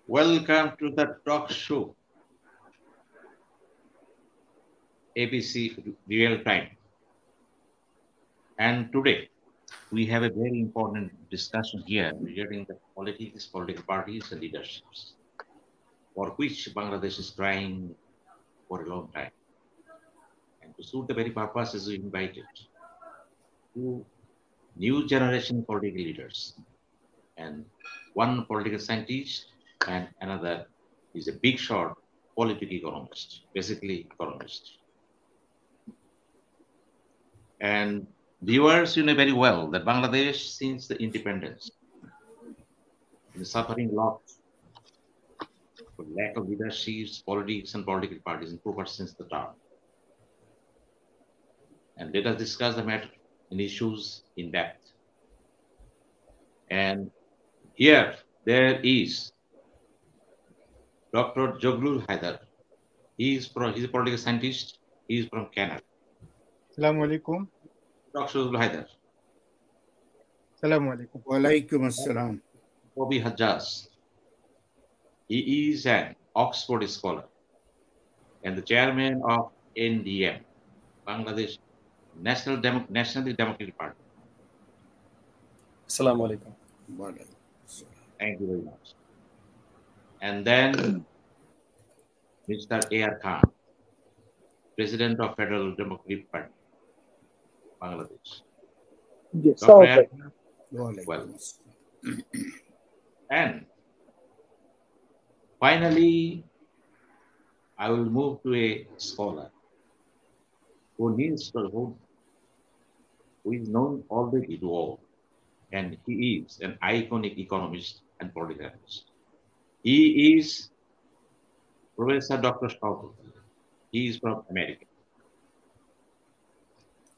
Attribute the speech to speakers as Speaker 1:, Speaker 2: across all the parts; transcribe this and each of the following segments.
Speaker 1: Welcome to the talk show, ABC Real Time. And today we have a very important discussion here regarding the politics, political parties, and leaderships, for which Bangladesh is trying for a long time. And to suit the very purpose, is we invited two new generation political leaders and one political scientist and another is a big shot political economist, basically economist. And viewers, you know very well that Bangladesh, since the independence, is suffering a lot for lack of leadership, politics, and political parties in proper since the start. And let us discuss the matter and issues in depth. And here there is Dr. Joglul Haidar. He's a political scientist. He is from Canada.
Speaker 2: Assalamu alaikum.
Speaker 1: Dr. Joglul Haidar.
Speaker 2: Assalamu alaikum.
Speaker 3: Wa alaikum assalam.
Speaker 1: Bobby Hajjaj. He is an Oxford scholar and the chairman of NDM, Bangladesh Nationalist Democratic Party.
Speaker 4: Assalamu alaikum.
Speaker 1: Thank you very much. And then Mr. A.R. Khan, President of Federal Democratic Party, Bangladesh.
Speaker 5: Yes,
Speaker 1: Dr. A.R.
Speaker 5: okay.
Speaker 1: Khan, well. And finally, I will move to a scholar who is known already to all, and he is an iconic economist and political analyst. He is Prof.Dr. Showkat Ali. He is from America.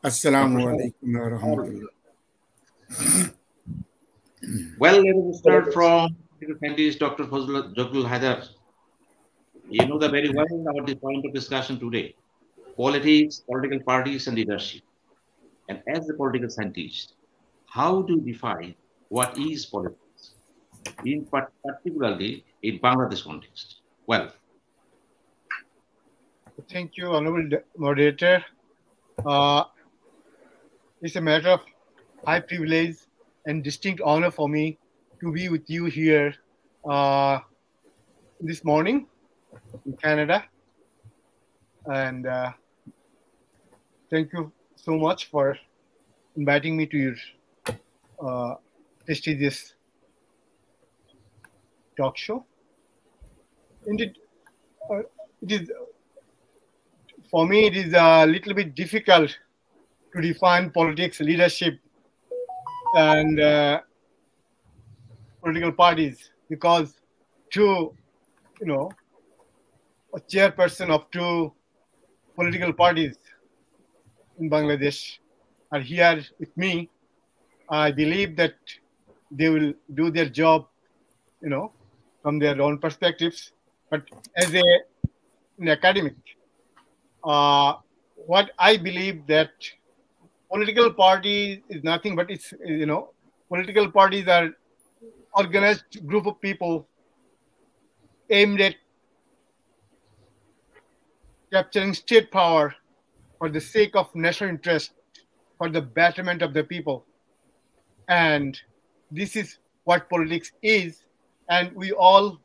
Speaker 3: Assalamu alaikum wa rahmatullah.
Speaker 1: Well, let us start from political scientist Dr. Joglul Haidar. You know that very well about the point of discussion today. Politics, political parties, and leadership. And as a political scientist, how do you define what is politics? Particularly in Bangladesh context. Well,
Speaker 2: Thank you, Honorable Moderator. It's a matter of high privilege and distinct honor for me to be with you here this morning in Canada. And thank you so much for inviting me to your prestigious talk show. Indeed, it is for me. It is a little bit difficult to define politics, leadership, and political parties because a chairperson of two political parties in Bangladesh are here with me. I believe that they will do their job, from their own perspectives. But as an academic, what I believe that political party is nothing but political parties are organized group of people aimed at capturing state power for the sake of national interest, for the betterment of the people. And this is what politics is. And we all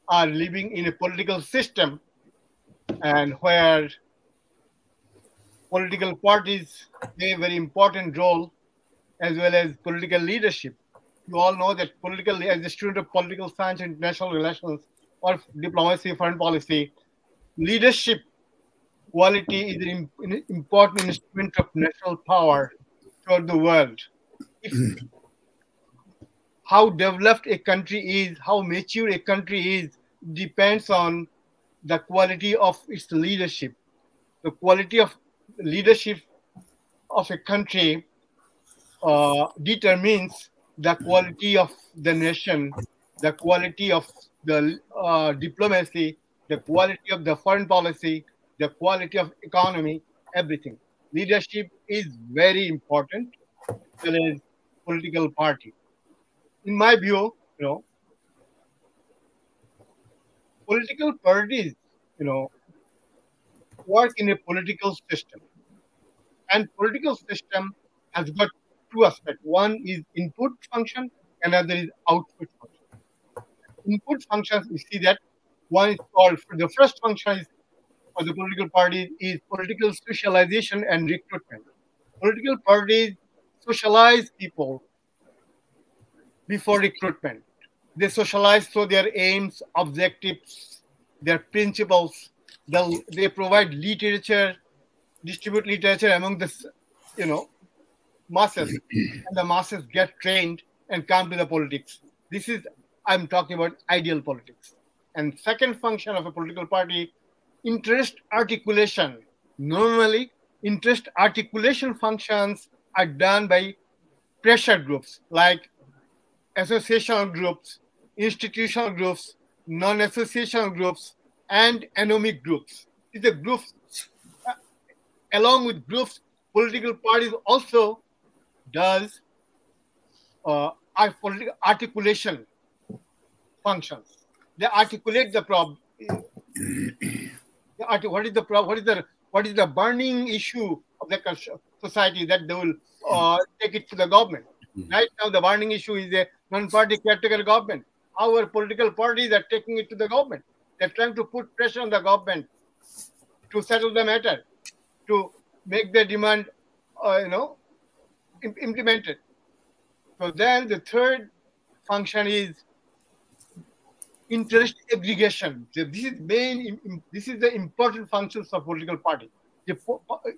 Speaker 2: are living in a political system and where political parties play a very important role as well as political leadership. You all know that as a student of political science and international relations or diplomacy, foreign policy, leadership quality is an important instrument of national power throughout the world. How developed a country is, how mature a country is, depends on the quality of its leadership. The quality of leadership of a country determines the quality of the nation, the quality of the diplomacy, the quality of the foreign policy, the quality of economy, everything. Leadership is very important as well as political party. In my view, political parties, work in a political system, and political system has got two aspects. One is input function, another is output function. Input functions, we see that one is called, the first function is for the political parties is political socialization and recruitment. Political parties socialize people before recruitment. They socialize through their aims, objectives, their principles. They provide literature, distribute literature among the masses, and the masses get trained and come to the politics. This is, I'm talking about ideal politics. And second function of a political party, interest articulation. Normally, interest articulation functions are done by pressure groups like associational groups, institutional groups, non-associational groups, and anomic groups. These are groups. Along with groups, political parties also does political articulation functions. They articulate the problem. What is the problem? What is the burning issue of the society that they will take it to the government? Right now, the burning issue is a non-party caretaker government. Our political parties are taking it to the government. They're trying to put pressure on the government to settle the matter, to make the demand, implemented. So then the third function is interest aggregation. So this is the important functions of political party. The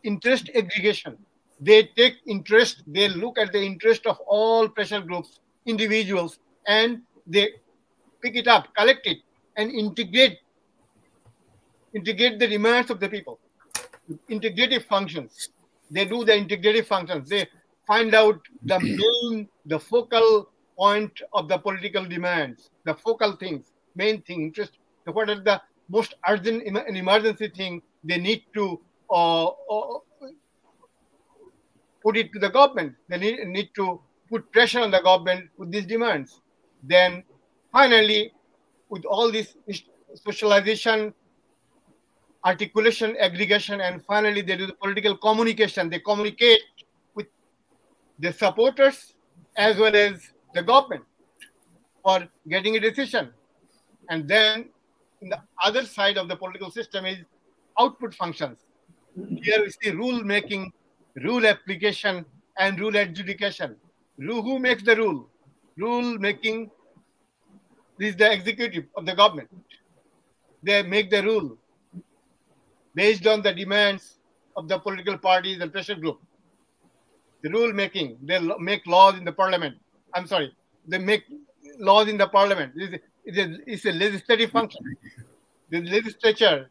Speaker 2: interest aggregation. They take interest, they look at the interest of all pressure groups, individuals, and they pick it up, collect it, and integrate the demands of the people. Integrative functions. They do the integrative functions. They find out the focal point of the political demands, the focal things, main thing, interest. What are the most urgent and emergency thing they need to put it to the government. They need to put pressure on the government with these demands. Then finally, with all this socialization, articulation, aggregation, and finally they do the political communication. They communicate with the supporters as well as the government for getting a decision. And then in the other side of the political system is output functions. Here we see rule making, rule application, and rule adjudication. Who makes the rule? Rule making is the executive of the government. They make the rule based on the demands of the political parties and pressure group. The rule making, they make laws in the parliament. I'm sorry, they make laws in the parliament. It's a legislative function. The legislature,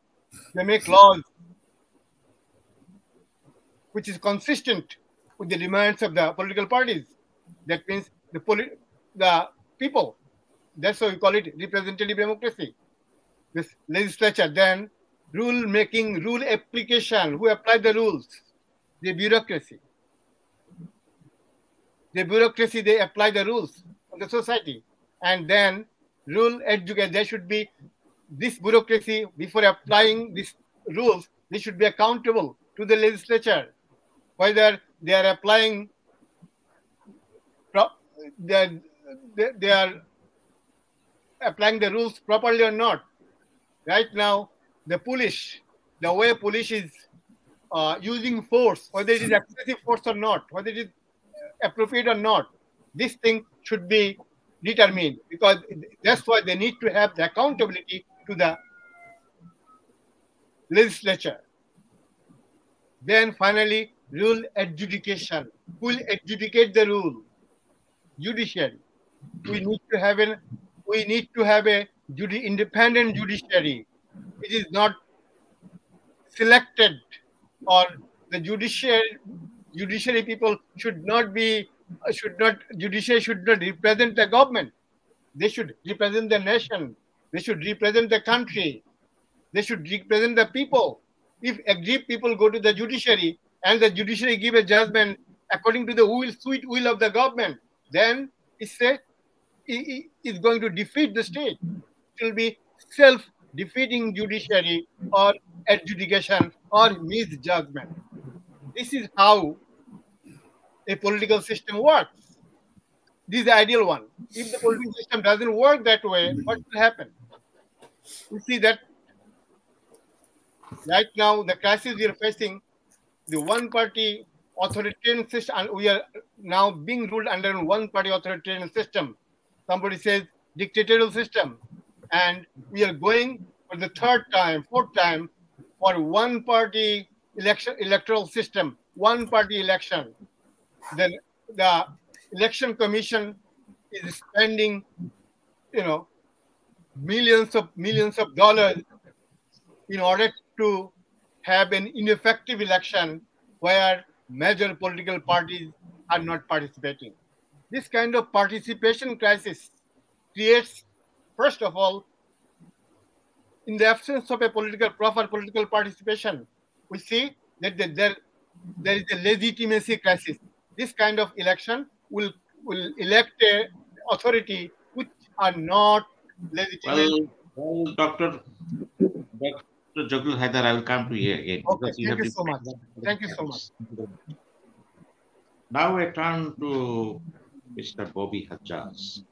Speaker 2: they make laws which is consistent with the demands of the political parties. That means the people. That's why we call it representative democracy. This legislature, then rule making, rule application, who apply the rules? The bureaucracy. The bureaucracy, they apply the rules of the society. And then rule education, there should be this bureaucracy, before applying these rules, they should be accountable to the legislature, whether they are applying, they are applying the rules properly or not. Right now, the way police is using force, whether it is excessive force or not, whether it is appropriate or not, this thing should be determined, because that's why they need to have the accountability to the legislature. Then finally, rule adjudication. Who will adjudicate the rule? Judiciary. We need to have a independent judiciary. It is not selected, or the judiciary people judiciary should not represent the government. They should represent the nation. They should represent the country. They should represent the people. If aggrieved people go to the judiciary and the judiciary give a judgment according to the sweet will of the government, then it's going to defeat the state. It will be defeating judiciary or adjudication or misjudgment. This is how a political system works. This is the ideal one. If the political system doesn't work that way, what will happen? We see that right now the crisis we are facing, the one-party authoritarian system, and we are now being ruled under a one-party authoritarian system. Somebody says dictatorial system, and we are going for the third time, fourth time for one-party electoral system, one-party election. Then the election commission is spending, millions of dollars in order to have an ineffective election where major political parties are not participating. This kind of participation crisis creates, first of all, in the absence of a proper political participation, we see that there is a legitimacy crisis. This kind of election will elect a authority which are not legitimate.
Speaker 1: Well, Dr. Jagul Haidar, I will come to you again.
Speaker 2: Okay, thank you so much. Thank you so much.
Speaker 1: Now I turn to Mr. Bobby Hajjaj.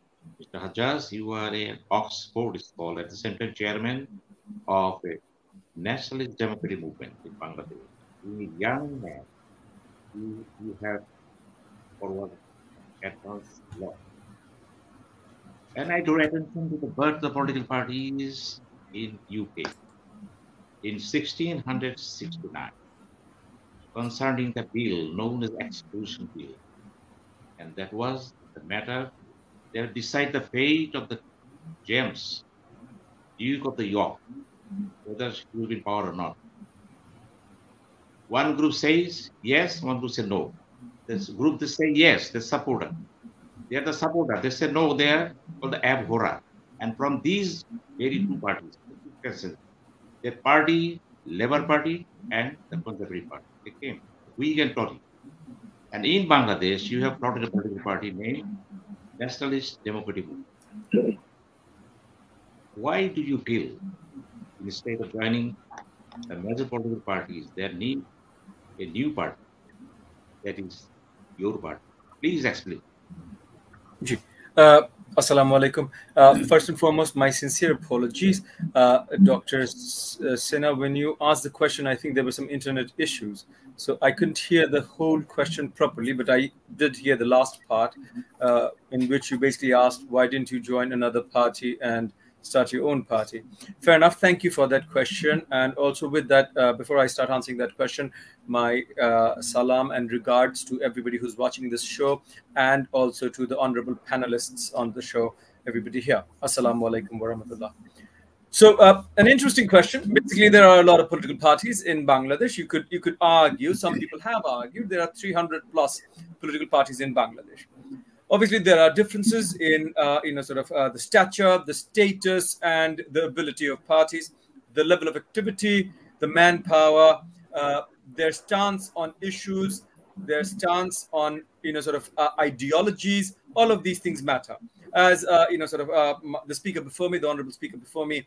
Speaker 1: Mr. Hajjaj, you are an Oxford Scholar, at the same time chairman of a Nationalist Democratic movement in Bangladesh. You are a young man. You have forward advanced law. And I draw attention to the birth of political parties in UK in 1669 concerning the bill known as Exclusion Bill. And that was the matter that decided the fate of the James, Duke of the York, whether he will be in power or not. One group says yes, one group says no. This group, they say yes, they support it. They are the supporter. They say no, they are called the abhorrer. And from these very two parties, the party, Labour Party, and the Conservative Party, they came, Whig and Tory. And in Bangladesh, you have plotted a political party named Nationalist Democratic Movement. Why do you feel, instead of joining the major political parties, there need a new party that is your party? Please explain.
Speaker 4: Assalamu alaikum. First and foremost, my sincere apologies. Dr. Sinha, when you asked the question, I think there were some internet issues. So I couldn't hear the whole question properly, but I did hear the last part in which you basically asked, why didn't you join another party and start your own party? Fair enough. Thank you for that question. And also with that, before I start answering that question, my salam and regards to everybody who's watching this show, and also to the honorable panelists on the show, everybody here. Assalamu alaikum wa rahmatullah. So an interesting question. Basically, there are a lot of political parties in Bangladesh. You could argue, some people have argued, there are 300 plus political parties in Bangladesh. Obviously, there are differences in the stature, the status, and the ability of parties, the level of activity, the manpower, their stance on issues, their stance on ideologies. All of these things matter. As the speaker before me, the honorable speaker before me,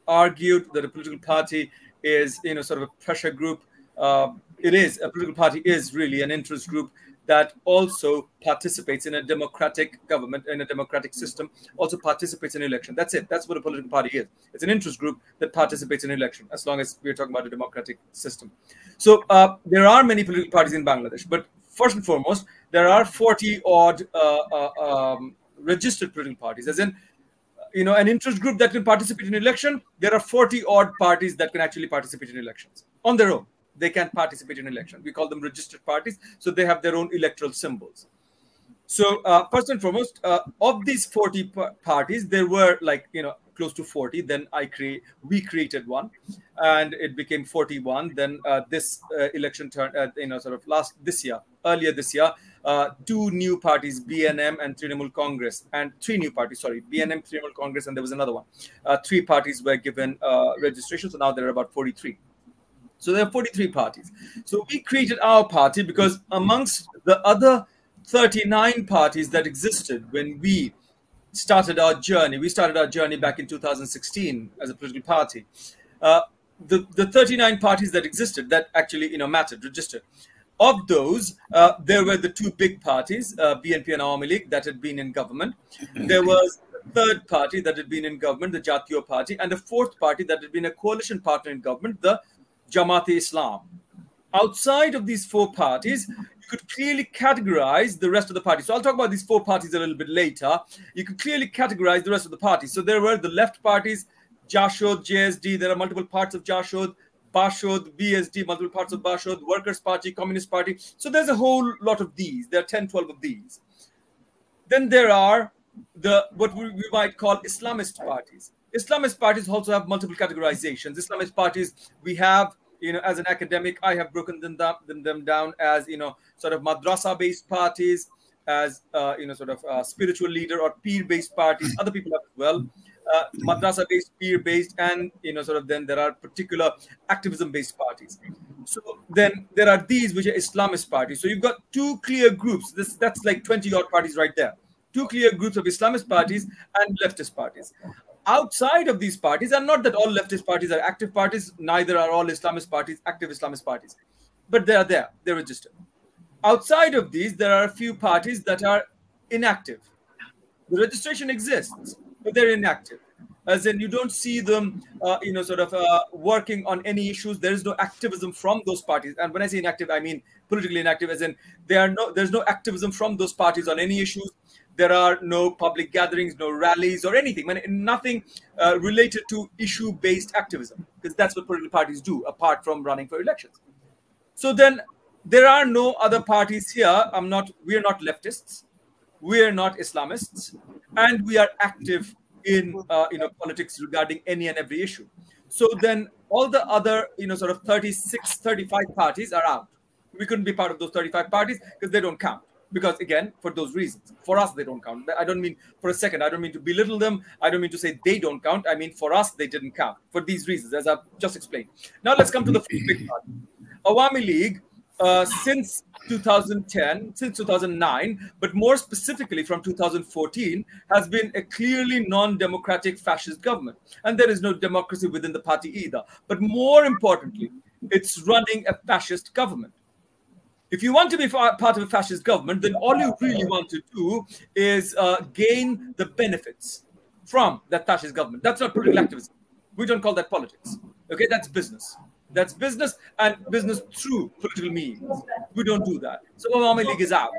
Speaker 4: argued that a political party is a pressure group. It is a political party is really an interest group that also participates in a democratic government, in a democratic system, also participates in election. That's it. That's what a political party is. It's an interest group that participates in election, as long as we're talking about a democratic system. So there are many political parties in Bangladesh, but first and foremost, there are 40 odd registered political parties, as in, an interest group that can participate in election. There are 40 odd parties that can actually participate in elections on their own. They can't participate in election. We call them registered parties. So they have their own electoral symbols. So first and foremost, of these 40 parties, there were close to 40. Then we created one, and it became 41. Then this election turned, earlier this year, two new parties, BNM and Trinamool Congress, and three new parties, BNM, Trinamool Congress, and there was another one. Three parties were given registration. So now there are about 43. So there are 43 parties. So we created our party because amongst the other 39 parties that existed when we started our journey. We started our journey back in 2016 as a political party. The 39 parties that existed, that actually mattered, registered. Of those, there were the two big parties, BNP and Awami League, that had been in government. There was a third party that had been in government, the Jatiyo Party, and a fourth party that had been a coalition partner in government, the Jamaat-e-Islam. Outside of these four parties, you could clearly categorize the rest of the parties. So I'll talk about these four parties a little bit later. You could clearly categorize the rest of the parties. So there were the left parties, Jashod, JSD, there are multiple parts of Jashod, Bashod, BSD, multiple parts of Bashod, Workers' Party, Communist Party. So there's a whole lot of these. There are 10, 12 of these. Then there are what we might call Islamist parties. Islamist parties also have multiple categorizations. Islamist parties, we have, as an academic, I have broken them down as, sort of madrasa-based parties, as, sort of spiritual leader or peer-based parties. Other people have as well. Madrasa-based, peer-based, and sort of then there are particular activism-based parties. So then there are these which are Islamist parties. So you've got two clear groups. That's like 20-odd parties right there. Two clear groups of Islamist parties and leftist parties. Outside of these parties, and not that all leftist parties are active parties, neither are all Islamist parties active Islamist parties, but they are there, they're registered. Outside of these, there are a few parties that are inactive. The registration exists, but they're inactive. As in, you don't see them, working on any issues. There is no activism from those parties. And when I say inactive, I mean politically inactive, as in there's no activism from those parties on any issues. There are no public gatherings, no rallies or anything, nothing related to issue-based activism, because that's what political parties do, apart from running for elections. So then there are no other parties here. We are not leftists, we are not Islamists, and we are active in politics regarding any and every issue. So then all the other 36, 35 parties are out. We couldn't be part of those 35 parties because they don't count. Because again, for those reasons, for us, they don't count. I don't mean for a second, I don't mean to belittle them. I don't mean to say they don't count. I mean, for us, they didn't count for these reasons, as I've just explained. Now let's come to the big part. Awami League, since 2010, since 2009, but more specifically from 2014, has been a clearly non-democratic fascist government. And there is no democracy within the party either. But more importantly, it's running a fascist government. If you want to be part of a fascist government, then all you really want to do is gain the benefits from that fascist government. That's not political activism. We don't call that politics. Okay, that's business. That's business, and business through political means. We don't do that. So Awami League is out.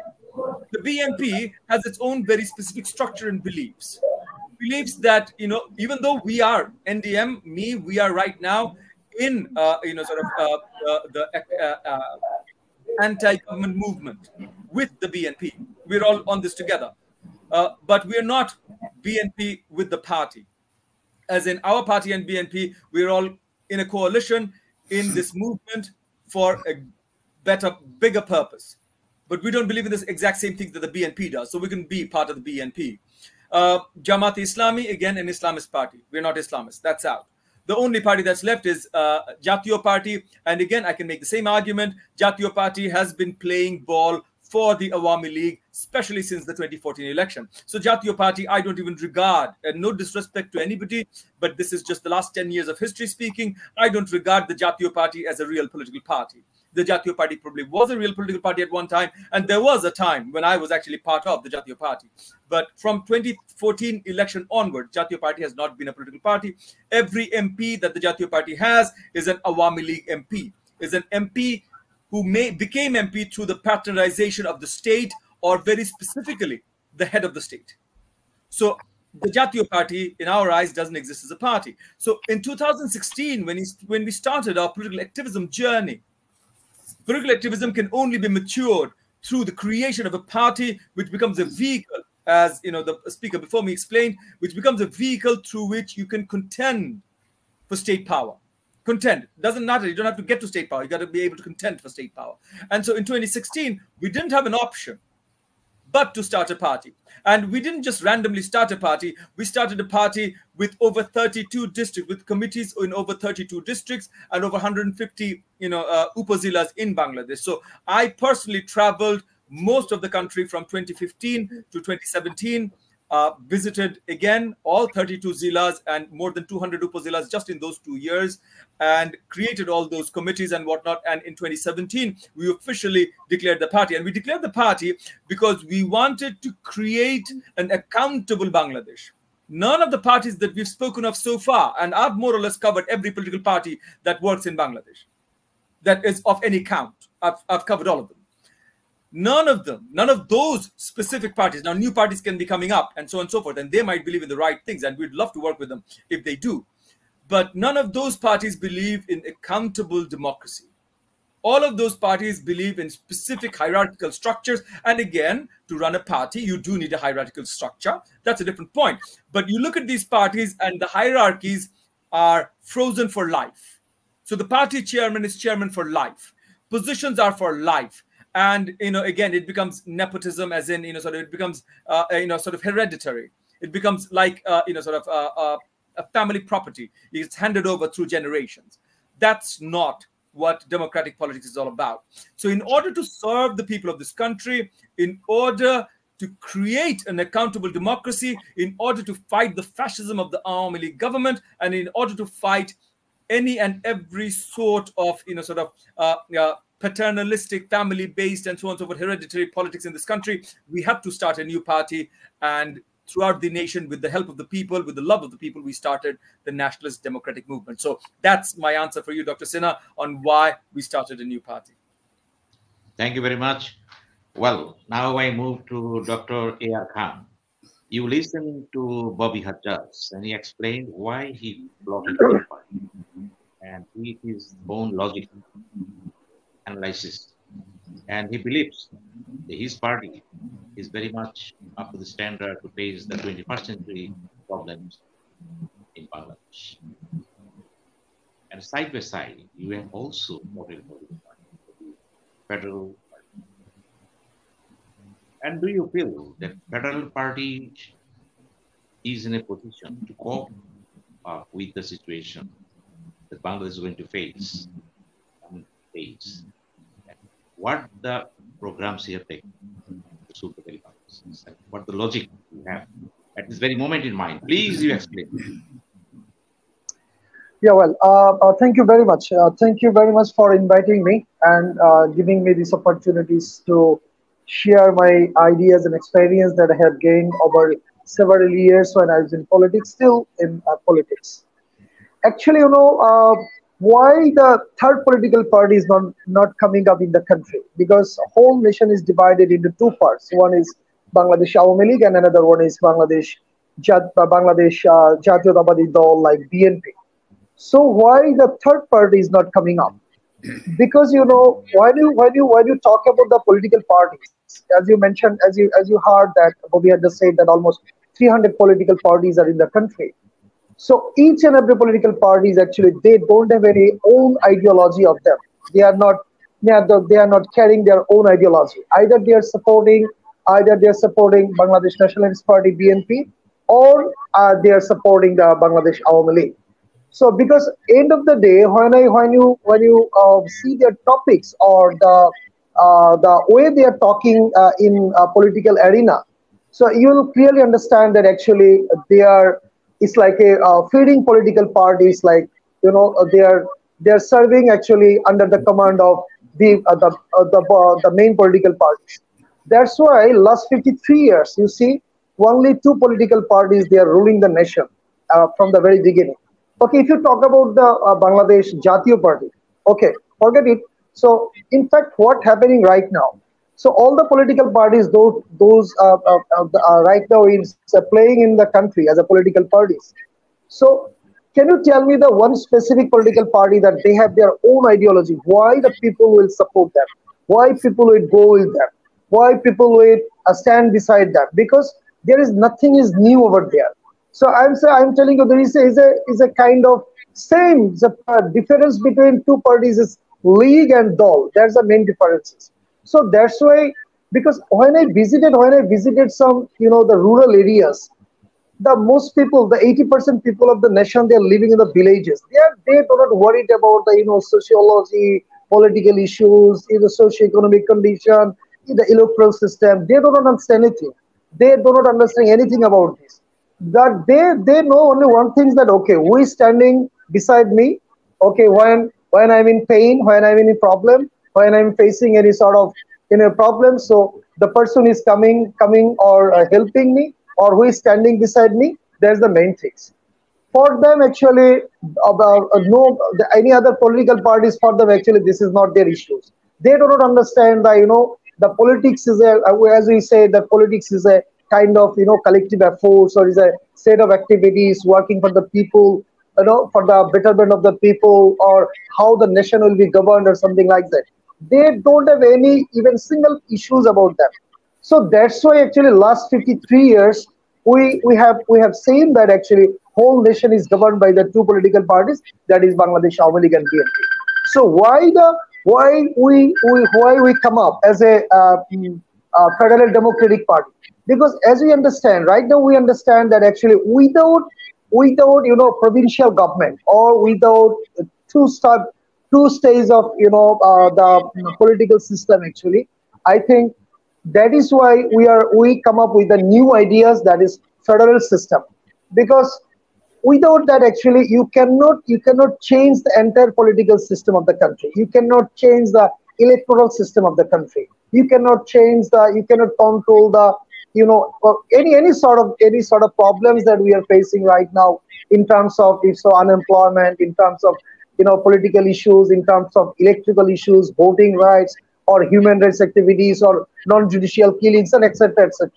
Speaker 4: The BNP has its own very specific structure and beliefs. Beliefs that, even though we are NDM, we are right now in, the anti-government movement with the BNP. We're all on this together. But we're not BNP with the party. As in our party and BNP, we're all in a coalition in this movement for a better, bigger purpose. But we don't believe in this exact same thing that the BNP does. So we can be part of the BNP. Jamaat-e-Islami, again, an Islamist party. We're not Islamists. That's out. The only party that's left is Jatiyo Party. And again, I can make the same argument. Jatiyo Party has been playing ball for the Awami League, especially since the 2014 election. So Jatiyo Party, I don't even regard, and no disrespect to anybody, but this is just the last 10 years of history speaking, I don't regard the Jatiyo Party as a real political party. The Jatiyo Party probably was a real political party at one time, and there was a time when I was actually part of the Jatiyo Party. But from 2014 election onward, Jatiyo Party has not been a political party. Every MP that the Jatiyo Party has is an Awami League MP, is an MP who became MP through the patronization of the state, or very specifically, the head of the state. So the Jatiyo Party, in our eyes, doesn't exist as a party. So in 2016, when we started our political activism journey, political activism can only be matured through the creation of a party which becomes a vehicle, as the speaker before me explained, which becomes a vehicle through which you can contend for state power. Contend. Doesn't matter. You don't have to get to state power. You got to be able to contend for state power. And so in 2016, we didn't have an option but to start a party. And we didn't just randomly start a party. We started a party with over 32 districts, with committees in over 32 districts and over 150, upazilas in Bangladesh. So I personally traveled most of the country from 2015 to 2017. visited again all 32 zillas and more than 200 upazillas just in those 2 years, and created all those committees and whatnot. And in 2017, we officially declared the party. And we declared the party because we wanted to create an accountable Bangladesh. None of the parties that we've spoken of so far, and I've more or less covered every political party that works in Bangladesh, that is of any count. I've covered all of them. None of them, none of those specific parties. Now, new parties can be coming up and so on and so forth, and they might believe in the right things, and we'd love to work with them if they do. But none of those parties believe in accountable democracy. All of those parties believe in specific hierarchical structures. And again, to run a party, you do need a hierarchical structure. That's a different point. But you look at these parties and the hierarchies are frozen for life. So the party chairman is chairman for life. Positions are for life. And, again, it becomes nepotism, as in, it becomes, sort of hereditary. It becomes like, a family property. It's handed over through generations. That's not what democratic politics is all about. So in order to serve the people of this country, in order to create an accountable democracy, in order to fight the fascism of the Awami League government, and in order to fight any and every sort of, paternalistic, family-based, and so on and so forth, hereditary politics in this country, we had to start a new party. And throughout the nation, with the help of the people, with the love of the people, we started the Nationalist Democratic Movement. So that's my answer for you, Dr. Sinha, on why we started a new party.
Speaker 1: Thank you very much. Well, now I move to Dr. A.R. Khan. You listened to Bobby Hajjaj, and he explained why he plotted the party, and with his own logic analysis. And he believes that his party is very much up to the standard to face the 21st century problems in Bangladesh. And side by side, you have also voted for the federal party. And do you feel that federal party is in a position to cope with the situation that Bangladesh is going to face? What the programs you have taken to suit the very purposes, and what the logic you have at this very moment in mind? Please, you explain.
Speaker 5: Yeah, well, thank you very much. Thank you very much for inviting me and giving me these opportunities to share my ideas and experience that I have gained over several years when I was in politics, still in politics. Actually, why the third political party is not coming up in the country? Because the whole nation is divided into two parts. One is Bangladesh Awami League and another one is Bangladesh Jatiyotawadi Dal, like BNP. So why the third party is not coming up? Because when you talk about the political parties, as you mentioned, as you heard that Bobby had just said that almost 300 political parties are in the country. So each and every political parties actually, they don't have any own ideology of them. They are not carrying their own ideology. Either they are supporting Bangladesh Nationalist Party BNP, or they are supporting the Bangladesh Awami League. So because end of the day, when you see their topics or the way they are talking in a political arena, so you will clearly understand that actually it's like a feeding political parties, like they are serving actually under the command of the main political parties. That's why last 53 years, you see, only two political parties, they are ruling the nation from the very beginning. Okay, if you talk about the Bangladesh Jatiyo Party, okay, forget it. So in fact, what's happening right now? So all the political parties, those right now is playing in the country as a political parties. So can you tell me the one specific political party that they have their own ideology? Why the people will support them? Why people will go with them? Why people will stand beside them? Because there is nothing is new over there. So I'm telling you, there is a kind of same. The difference between two parties is league and dal. There's the main differences. So that's why, because when I visited some, the rural areas, the most people, the 80% people of the nation, they're living in the villages. They do not worried about the, sociology, political issues, socio-economic condition, the electoral system. They do not understand anything. They do not understand anything about this. That they know only one thing, that okay, who is standing beside me? Okay, when I'm in pain, when I'm in a problem, when I'm facing any sort of problem, so the person is coming or helping me, or who is standing beside me. That's the main things for them actually. About no any other political parties, for them actually this is not their issues. They do not understand that the politics is a, as we say, that politics is a kind of collective efforts, or is a set of activities working for the people, for the betterment of the people, or how the nation will be governed or something like that. They don't have any even single issues about them. So that's why actually last 53 years we have seen that actually whole nation is governed by the two political parties, that is Bangladesh Awami League and BNP. So why we come up as a federal democratic party? Because as we understand right now, we understand that actually without provincial government, or without two step two stage of the political system actually, I think that is why we come up with the new ideas, that is federal system. Because without that actually you cannot change the entire political system of the country, you cannot change the electoral system of the country, you cannot control the any sort of problems that we are facing right now, in terms of, if so, unemployment, in terms of political issues, in terms of electrical issues, voting rights, or human rights activities, or non-judicial killings, and etc., etc.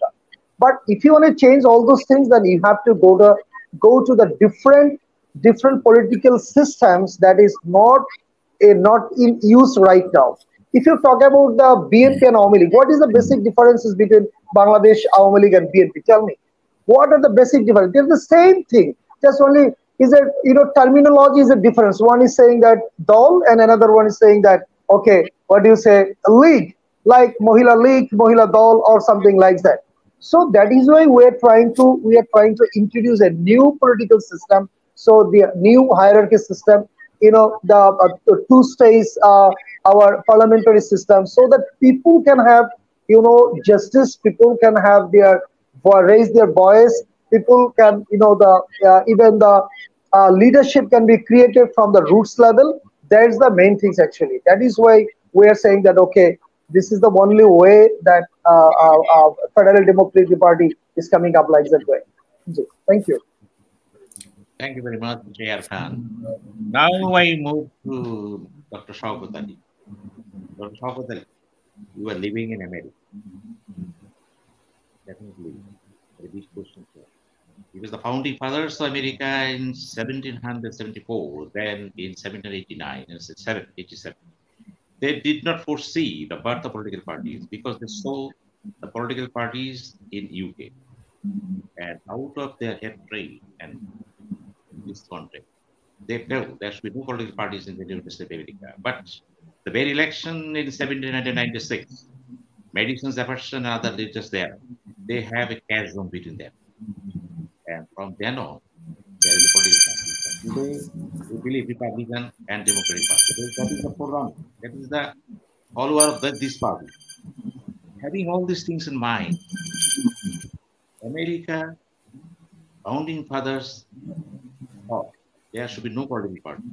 Speaker 5: But if you want to change all those things, then you have to go to the different political systems that is not in use right now. If you talk about the BNP and Awami League, what is the basic differences between Bangladesh Awami League and BNP? Tell me, what are the basic differences? They're the same thing. Just only is that terminology is a difference. One is saying that dol, and another one is saying that, okay, what do you say, league, like Mohila League, Mohila Dol, or something like that. So that is why we are trying to introduce a new political system. So the new hierarchy system, the two stage, our parliamentary system, so that people can have justice, people can have their raise their voice, people can the even the leadership can be created from the roots level. That's the main things actually. That is why we are saying that, okay, this is the only way that Federal Democratic Party is coming up like that way. Thank you.
Speaker 1: Thank you very much, J.R. Khan. Now I move to Dr. Showkat Ali. Dr. Showkat Ali, you are living in America. Definitely, a big question here. It was the founding fathers of America in 1774, then in 1789 and 1787. They did not foresee the birth of political parties because they saw the political parties in UK, and out of their hatred and discontent, they felt there should be no political parties in the United States of America. But the very election in 1796, Madison Jefferson and other leaders there, they have a cash zone between them. And from then on, there is a political party. Today, we believe Republican and Democratic Party. That is the program. That is the follower of this party. Having all these things in mind, America, founding fathers thought there should be no political party.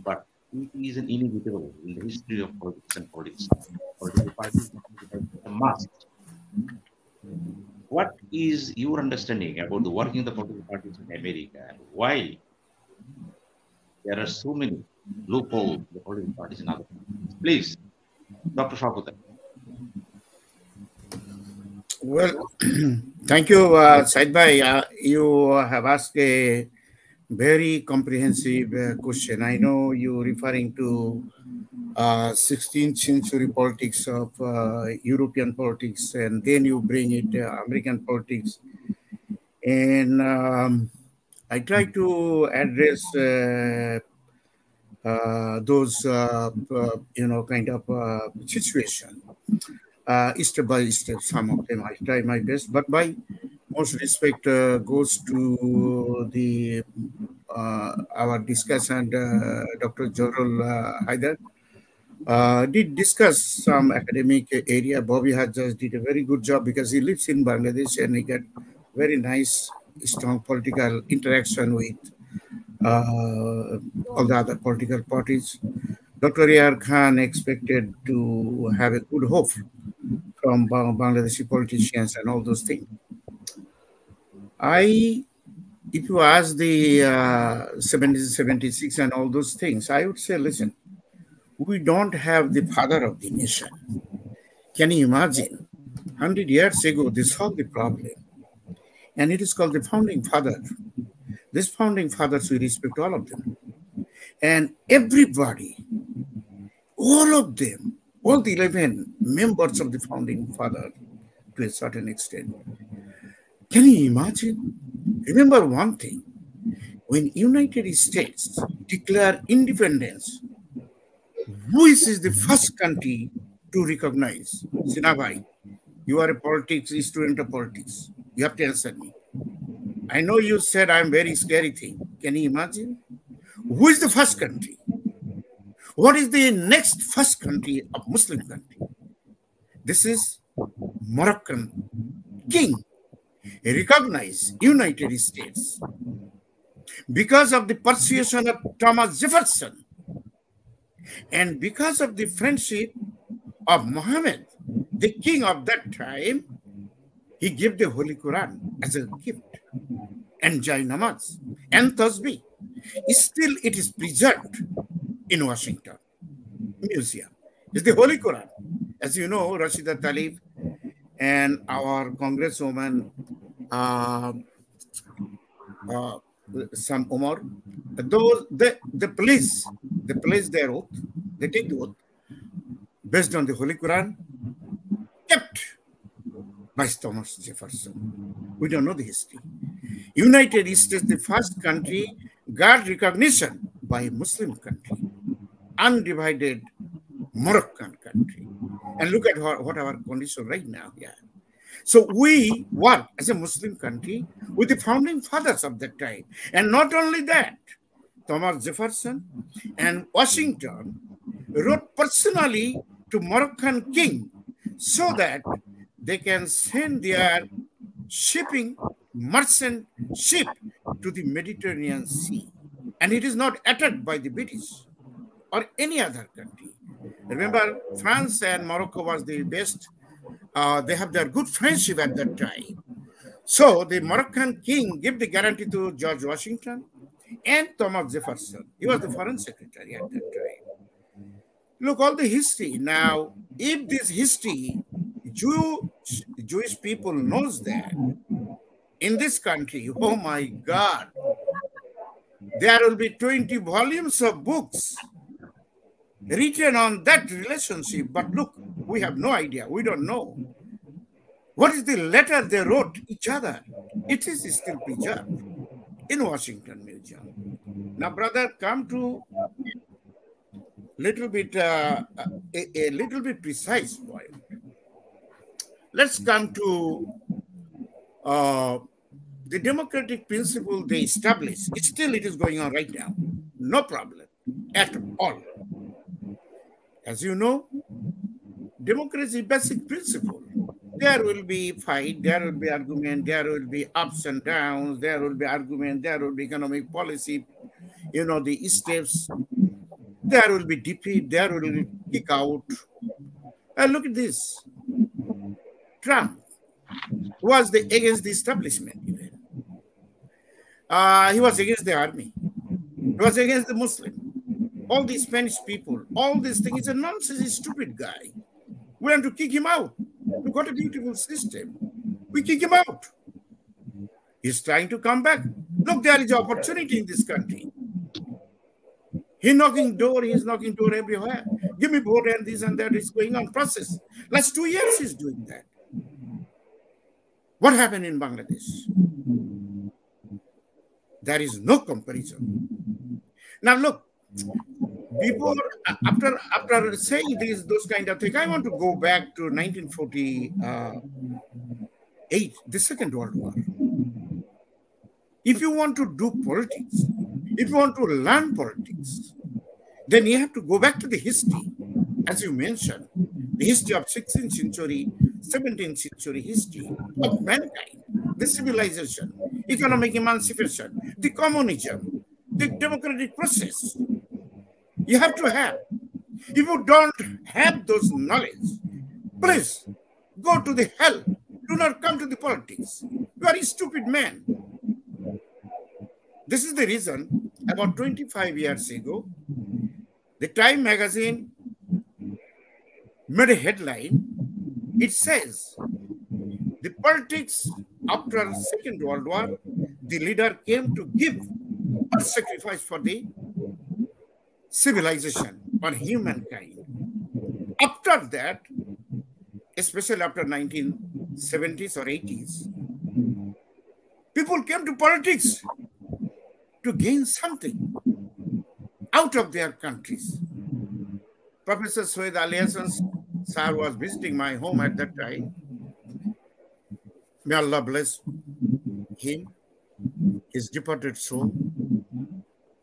Speaker 1: But it is an inevitable in the history of politics and politics. Political parties are a must. What is your understanding about the working of the political parties in America, and why there are so many loopholes in the political parties in other countries? Please, Dr. Showkat.
Speaker 3: Well, thank you, Said Bhai. You have asked a very comprehensive question. I know you're referring to 16th century politics of European politics, and then you bring it American politics. And I try to address those, kind of situation. Step by step, some of them I try my best, but my most respect goes to the our discussant, Dr. Jorul Haider, did discuss some academic area. Bobby Hajjaj did a very good job because he lives in Bangladesh and he got very nice, strong political interaction with all the other political parties. Dr. Yar Khan expected to have a good hope from Bangladeshi politicians and all those things. If you ask the 1776 and all those things, I would say, listen, we don't have the father of the nation. Can you imagine? 100 years ago, they solved the problem. And it is called the founding father. These founding fathers, we respect all of them. And everybody, all of them, all the 11 members of the founding father to a certain extent. Can you imagine? Remember one thing, when United States declared independence, which is the first country to recognize? Sinha, you are a student of politics. You have to answer me. I know you said I'm very scary thing. Can you imagine? Who is the first country? What is the next first country of Muslim country? This is Moroccan king. Recognize United States because of the persuasion of Thomas Jefferson and because of the friendship of Muhammad, the king of that time. He gave the Holy Quran as a gift and Jai Namaz and Tasbih. Still, it is preserved in Washington Museum. It's the Holy Quran. As you know, Rashida Tlaib and our congresswoman, Sam Omar, those the police their oath, they take the oath based on the Holy Quran, kept by Thomas Jefferson. We don't know the history. United States, the first country, got recognition by a Muslim country, undivided Moroccan country. And look at what our condition right now here. So we work as a Muslim country with the founding fathers of that time. And not only that, Thomas Jefferson and Washington wrote personally to Moroccan king so that they can send their shipping merchant ship to the Mediterranean Sea. And it is not attacked by the British or any other country. Remember, France and Morocco was the best. They have their good friendship at that time. So the Moroccan king gave the guarantee to George Washington and Thomas Jefferson. He was the foreign secretary at that time. Look, all the history. Now, if this history, Jewish people knows that, in this country, oh my God, there will be 20 volumes of books written on that relationship. But look, we have no idea. We don't know. What is the letter they wrote each other? It is still preserved in Washington Museum. Now, brother, come to little bit a little bit precise point. Let's come to the democratic principle they established. Still, it is going on right now. No problem at all. As you know, democracy basic principle. There will be fight, there will be argument, there will be ups and downs, there will be argument, there will be economic policy, you know, the steps, there will be defeat, there will be kick out. And look at this. Trump was against the establishment even. He was against the army. He was against the Muslim. All these Spanish people, all these things. He's a nonsense, stupid guy. We want to kick him out. We've got a beautiful system. We kick him out. He's trying to come back. Look, there is opportunity in this country. He's knocking door everywhere. Give me vote and this and that is going on process. Last 2 years he's doing that. What happened in Bangladesh? There is no comparison. Now look, before, after saying those kind of things, I want to go back to 1948, the Second World War. If you want to do politics, if you want to learn politics, then you have to go back to the history. as you mentioned, the history of 16th century, 17th century history of mankind, the civilization, economic emancipation, the communism, the democratic process. You have to have. If you don't have those knowledge, please go to the hell. Do not come to the politics. You are a stupid man. This is the reason about 25 years ago, the Time magazine made a headline. It says, the politics after Second World War, the leader came to give a sacrifice for the civilization, for humankind. After that, especially after 1970s or 80s, people came to politics to gain something out of their countries. Professor Showkat Ali sir was visiting my home at that time. May Allah bless him, his departed soul.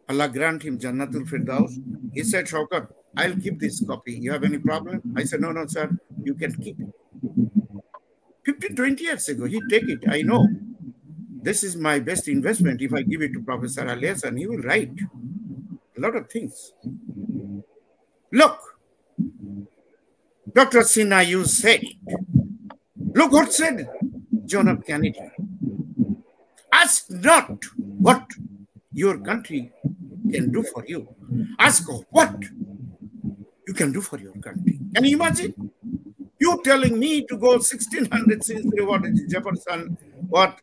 Speaker 3: Allah grant him Jannatul Firdaus. He said, Showkat, I'll keep this copy. You have any problem? I said, no, sir, you can keep it. 15, 20 years ago, he take it. I know. This is my best investment. If I give it to Professor Ali, and he will write a lot of things. Look, Dr. Sinha, you said it. Look what said John F. Kennedy. Ask not what your country can do for you. Ask what you can do for your country. Can you imagine? You telling me to go 1600 century, what Jefferson, what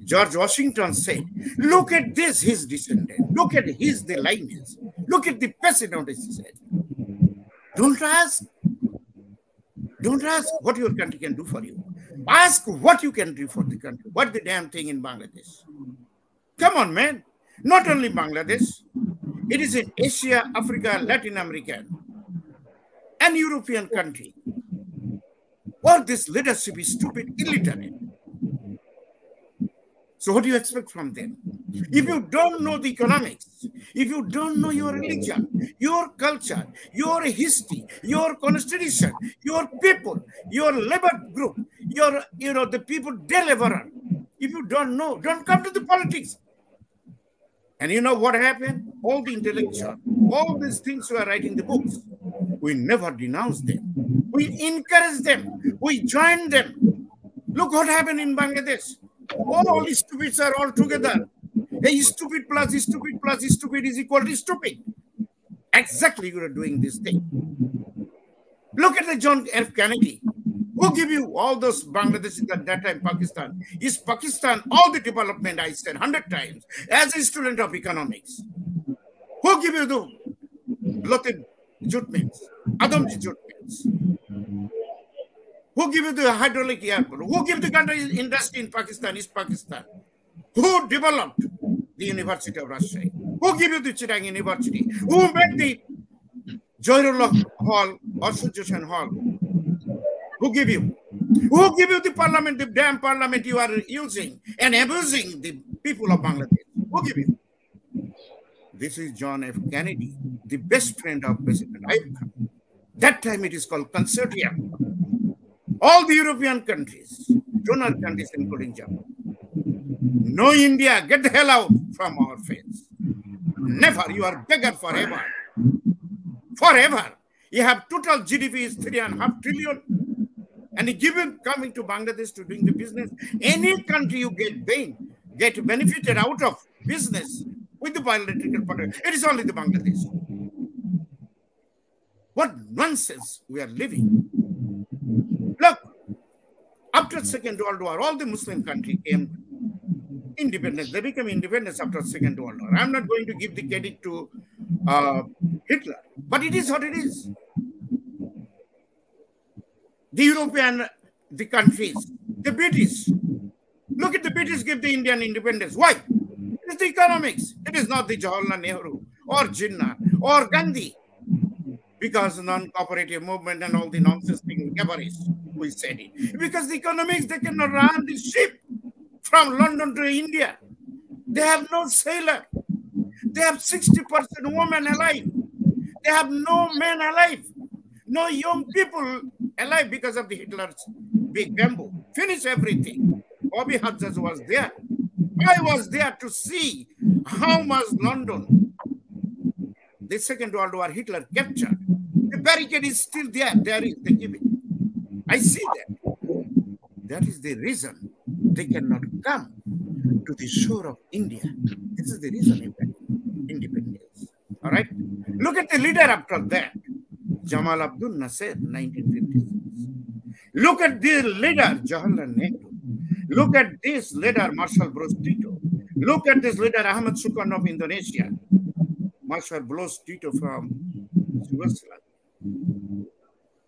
Speaker 3: George Washington said. Look at this, his descendant. Look at his the lineage. Look at the president, he said. Don't ask. Don't ask what your country can do for you. Ask what you can do for the country. What the damn thing in Bangladesh? Come on, man. Not only Bangladesh. It is in Asia, Africa, Latin America, and European country. All this leadership is stupid, illiterate. So what do you expect from them? If you don't know the economics, if you don't know your religion, your culture, your history, your constitution, your people, your labor group, the people deliverer, if you don't know, don't come to the politics. And you know what happened? All the intellectuals, all these things who are writing the books, we never denounce them. We encourage them. We join them. Look what happened in Bangladesh. All these stupids are all together. A stupid plus stupid plus stupid is equal to stupid. Exactly, you are doing this thing. Look at the John F. Kennedy. Who give you all those Bangladeshis at that time, Pakistan? Is Pakistan all the development I said 100 times as a student of economics? Who give you the blotted jute mills, Adamji jute mills? Who give you the hydraulic airport? Who give the country industry in Pakistan? Is Pakistan? Who developed the University of Rajshahi? Who give you the Chittagong University? Who made the Joyrullah Hall or Sujjushan Hall? Who give you? Who give you the parliament, the damn parliament you are using and abusing the people of Bangladesh? Who give you? This is John F. Kennedy, the best friend of President Ayub. That time it is called consortium. All the European countries, donor countries including Japan. No India, get the hell out from our face. Never, you are beggar forever. Forever. You have total GDP is 3.5 trillion. And given coming to Bangladesh to doing the business, any country you get benefited out of business with the bilateral partner, it is only the Bangladesh. What nonsense we are living. Look, after Second World War, all the Muslim countries came independence. They became independent after Second World War. I'm not going to give the credit to Hitler, but it is what it is. The European, the countries, the British. Look at the British give the Indian independence. Why? It is the economics. It is not the Jawaharlal Nehru or Jinnah or Gandhi. Because non-cooperative movement and all the nonsense being cabarets, we said it. Because the economics, they cannot run the ship from London to India. They have no sailor. They have 60% women alive. They have no men alive. No young people alive because of the Hitler's big bamboo. Finish everything. Bobby Hajjaj was there. I was there to see how much London, the Second World War, Hitler captured. The barricade is still there. There is the give it. I see that. That is the reason they cannot come to the shore of India. This is the reason independence. All right. Look at the leader after that. Jamal Abdul Nasser, 1956. Look at the leader, Jawaharlal Nehru. Look at this leader, Marshal Bros Tito. Look at this leader, Ahmad Sukarno of Indonesia. Marshal Bros Tito from Yugoslavia.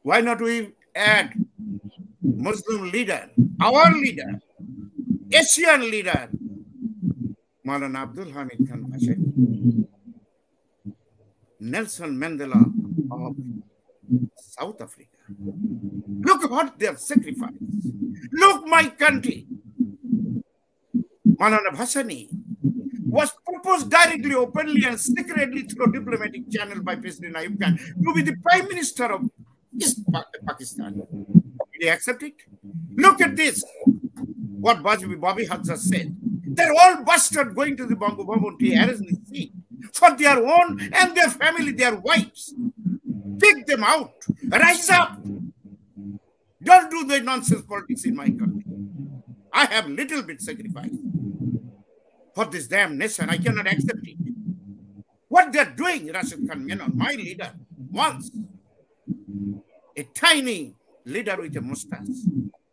Speaker 3: Why not we add Muslim leader, our leader, Asian leader, Maulana Abdul Hamid Khan Bashari, Nelson Mandela of South Africa. Look what they have sacrificed. Look, my country. Maulana Bhasani was proposed directly, openly, and secretly through diplomatic channel by President Ayub Khan to be the Prime Minister of East Pakistan. Did he accept it? Look at this. What Bobby Hajjaj said. They're all bastard going to the Bangu Bhavan to arrest the seat for their own and their family, their wives. Pick them out. Rise up. Don't do the nonsense politics in my country. I have little bit sacrifice for this damn nation. I cannot accept it. What they're doing, Rashid Khan Menon, my leader, once a tiny leader with a mustache.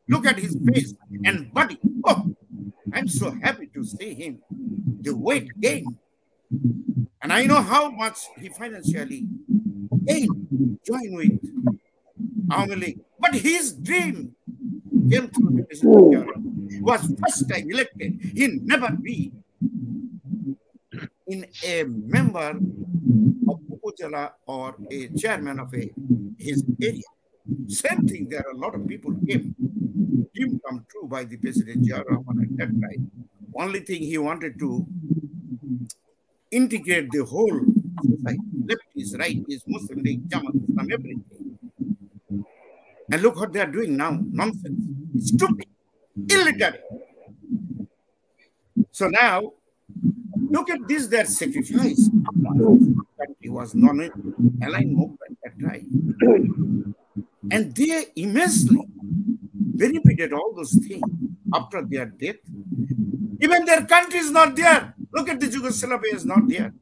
Speaker 3: Look at his face and body. Oh, I'm so happy to see him. The weight gain. And I know how much he financially gained, joined with Awami League. But his dream came through the president. He was first time elected. He never be in a member of Upajala or a chairman of his area. Same thing, there are a lot of people came. Dream come true by the President Ziaur Rahman at that time. Only thing he wanted to integrate the whole society. Left is right, is Muslim League, Jamaat Islam, everything. And look what they are doing now. Nonsense. Stupid. Illiterate. So now, look at this, their sacrifice. It was non-aligned movement at that time. And they immensely benefited all those things after their death. Even their country is not there. Look at the Yugoslavia is not there.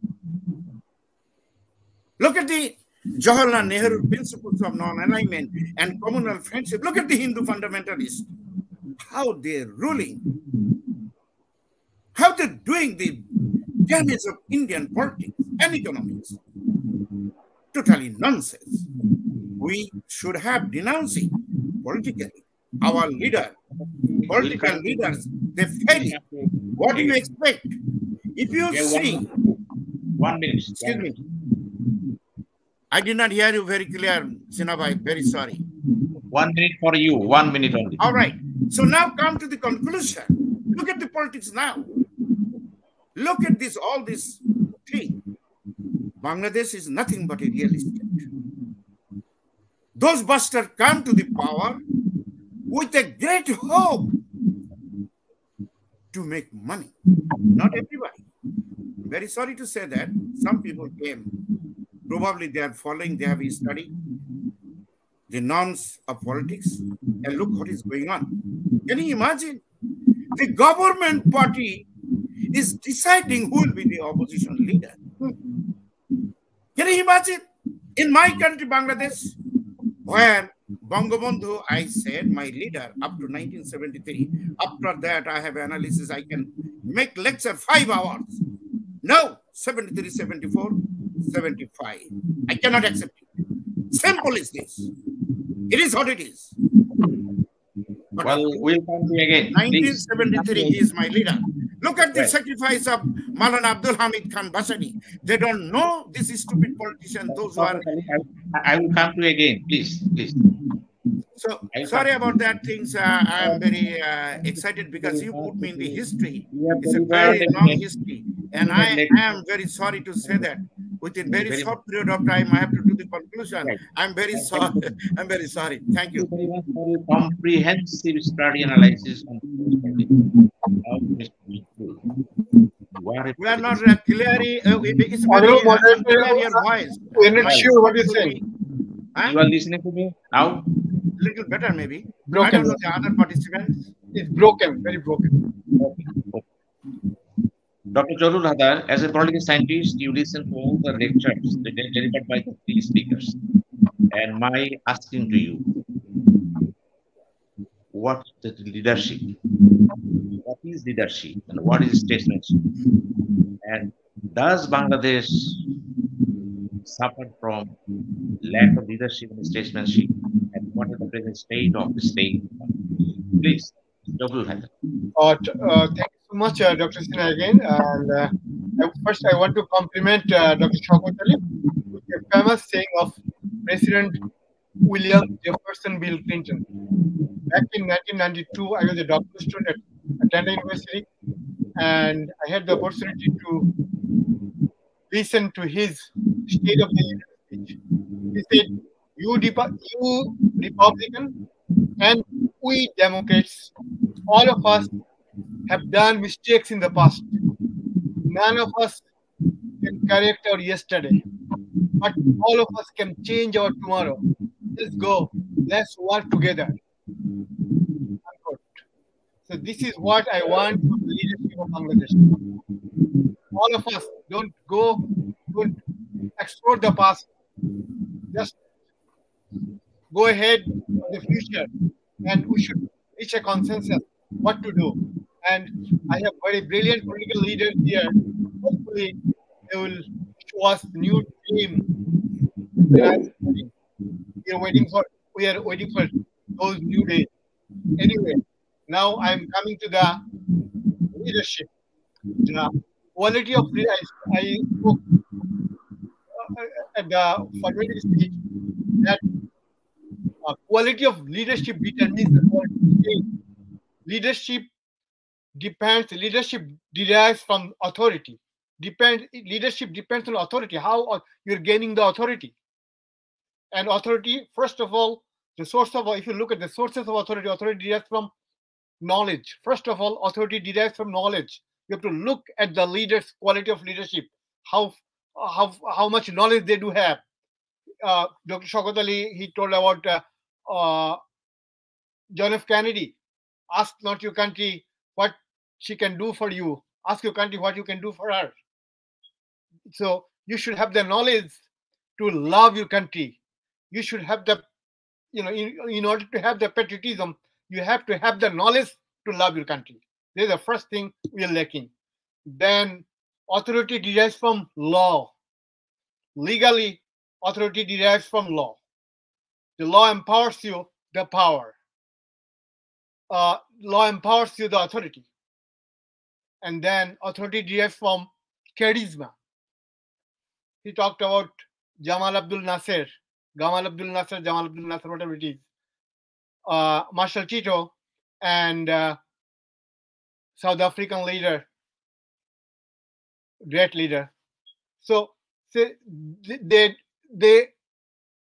Speaker 3: Look at the Jawaharlal Nehru principles of non-alignment and communal friendship. Look at the Hindu fundamentalists. How they're ruling. How they're doing the damage of Indian politics and economics. Totally nonsense. We should have denouncing politically. Our leader, political leaders, they fail. What do you expect? If you see...
Speaker 1: 1 minute.
Speaker 3: Excuse me. I did not hear you very clear, Sinabhai. Very sorry.
Speaker 1: 1 minute for you. 1 minute only.
Speaker 3: All right. So now come to the conclusion. Look at the politics now. Look at this, all this thing. Bangladesh is nothing but a real estate. Those bastards come to the power with a great hope to make money. Not everybody. Very sorry to say that. Some people came. Probably they are following, they have studied the norms of politics. And look what is going on. Can you imagine? The government party is deciding who will be the opposition leader. Can you imagine? In my country, Bangladesh, where Bangabandhu, I said, my leader up to 1973. After that, I have analysis. I can make lecture 5 hours. No, 73, 74, 75. I cannot accept it. Simple is this. It is what it is. But
Speaker 1: well, we'll come to you again.
Speaker 3: 1973, he is my leader. Look at the sacrifice of Maulana Abdul Hamid Khan Bashani. They don't know this is stupid politician. Those who are...
Speaker 1: I will come to you again, please.
Speaker 3: So, sorry about that things. I am very excited because you put me in the history. It's a very long history. And I am very sorry to say that within very
Speaker 1: very
Speaker 3: short period of time, I have to do the conclusion.
Speaker 1: right.
Speaker 3: I'm very sorry. I'm very sorry. Thank you.
Speaker 1: Very much for your comprehensive study analysis on politics. Now, Mr. Mitchell, you are a
Speaker 3: We are not
Speaker 1: politician.
Speaker 3: clearly. It's very
Speaker 2: Honorable moderator,
Speaker 3: unclear your voice.
Speaker 2: we're not
Speaker 1: Right.
Speaker 2: sure what you're saying.
Speaker 3: Huh?
Speaker 1: You are listening to me now?
Speaker 3: Little better, maybe. I
Speaker 2: Broken.
Speaker 3: don't know the other participants.
Speaker 2: It's broken, very broken.
Speaker 1: Okay. Dr. Jorul Hadar, as a political scientist, you listen to all the lectures delivered by the three speakers. And my asking to you, what is leadership? What is leadership and what is statesmanship? And does Bangladesh suffer from lack of leadership and statesmanship? And what is the present state of the state? Please, Jorul Hadar.
Speaker 2: Thank you so much, Dr. Sinha, again. And first, I want to compliment Dr. Showkat Ali with a famous saying of President William Jefferson Bill Clinton. Back in 1992, I was a doctoral student at Atlanta University, and I had the opportunity to listen to his State of the Union speech. He said, you Republican and we Democrats, all of us have done mistakes in the past. None of us can correct our yesterday, but all of us can change our tomorrow. Let's go. Let's work together. So this is what I want from the leadership of Bangladesh. All of us don't explore the past. Just go ahead in the future, and we should reach a consensus what to do. And I have very brilliant political leaders here. Hopefully, they will show us new dream. We are waiting for those new days. Anyway, now I'm coming to the leadership. The quality of leadership. I spoke at the formative speech that quality of leadership determines the quality of state. Leadership derives from authority. Leadership depends on authority. How you're gaining the authority. And authority, first of all, if you look at the sources of authority, authority derives from knowledge. First of all, authority derives from knowledge. You have to look at the leaders' quality of leadership, how much knowledge they do have. Dr. Showkat Ali, he told about John F. Kennedy. Ask not your country what she can do for you. Ask your country what you can do for her. So you should have the knowledge to love your country. You should have the, in order to have the patriotism, you have to have the knowledge to love your country. This is the first thing we are lacking. Then authority derives from law. Legally, authority derives from law. The law empowers you the power. Law empowers you the authority. And then authority derives from charisma. He talked about Jamal Abdul Nasser, whatever it is. Marshal Tito and South African leader, great leader. So they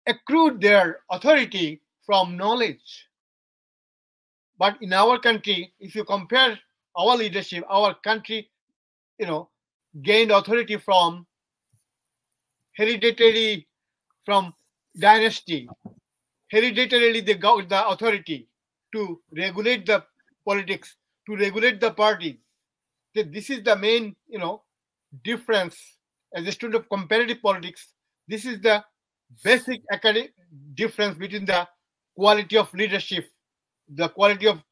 Speaker 2: accrued their authority from knowledge. But in our country, if you compare our leadership, our country, gained authority from hereditary, from dynasty. Hereditarily, they got the authority to regulate the politics, to regulate the parties. This is the main, difference as a student of comparative politics. This is the basic academic difference between the quality of leadership, the quality of,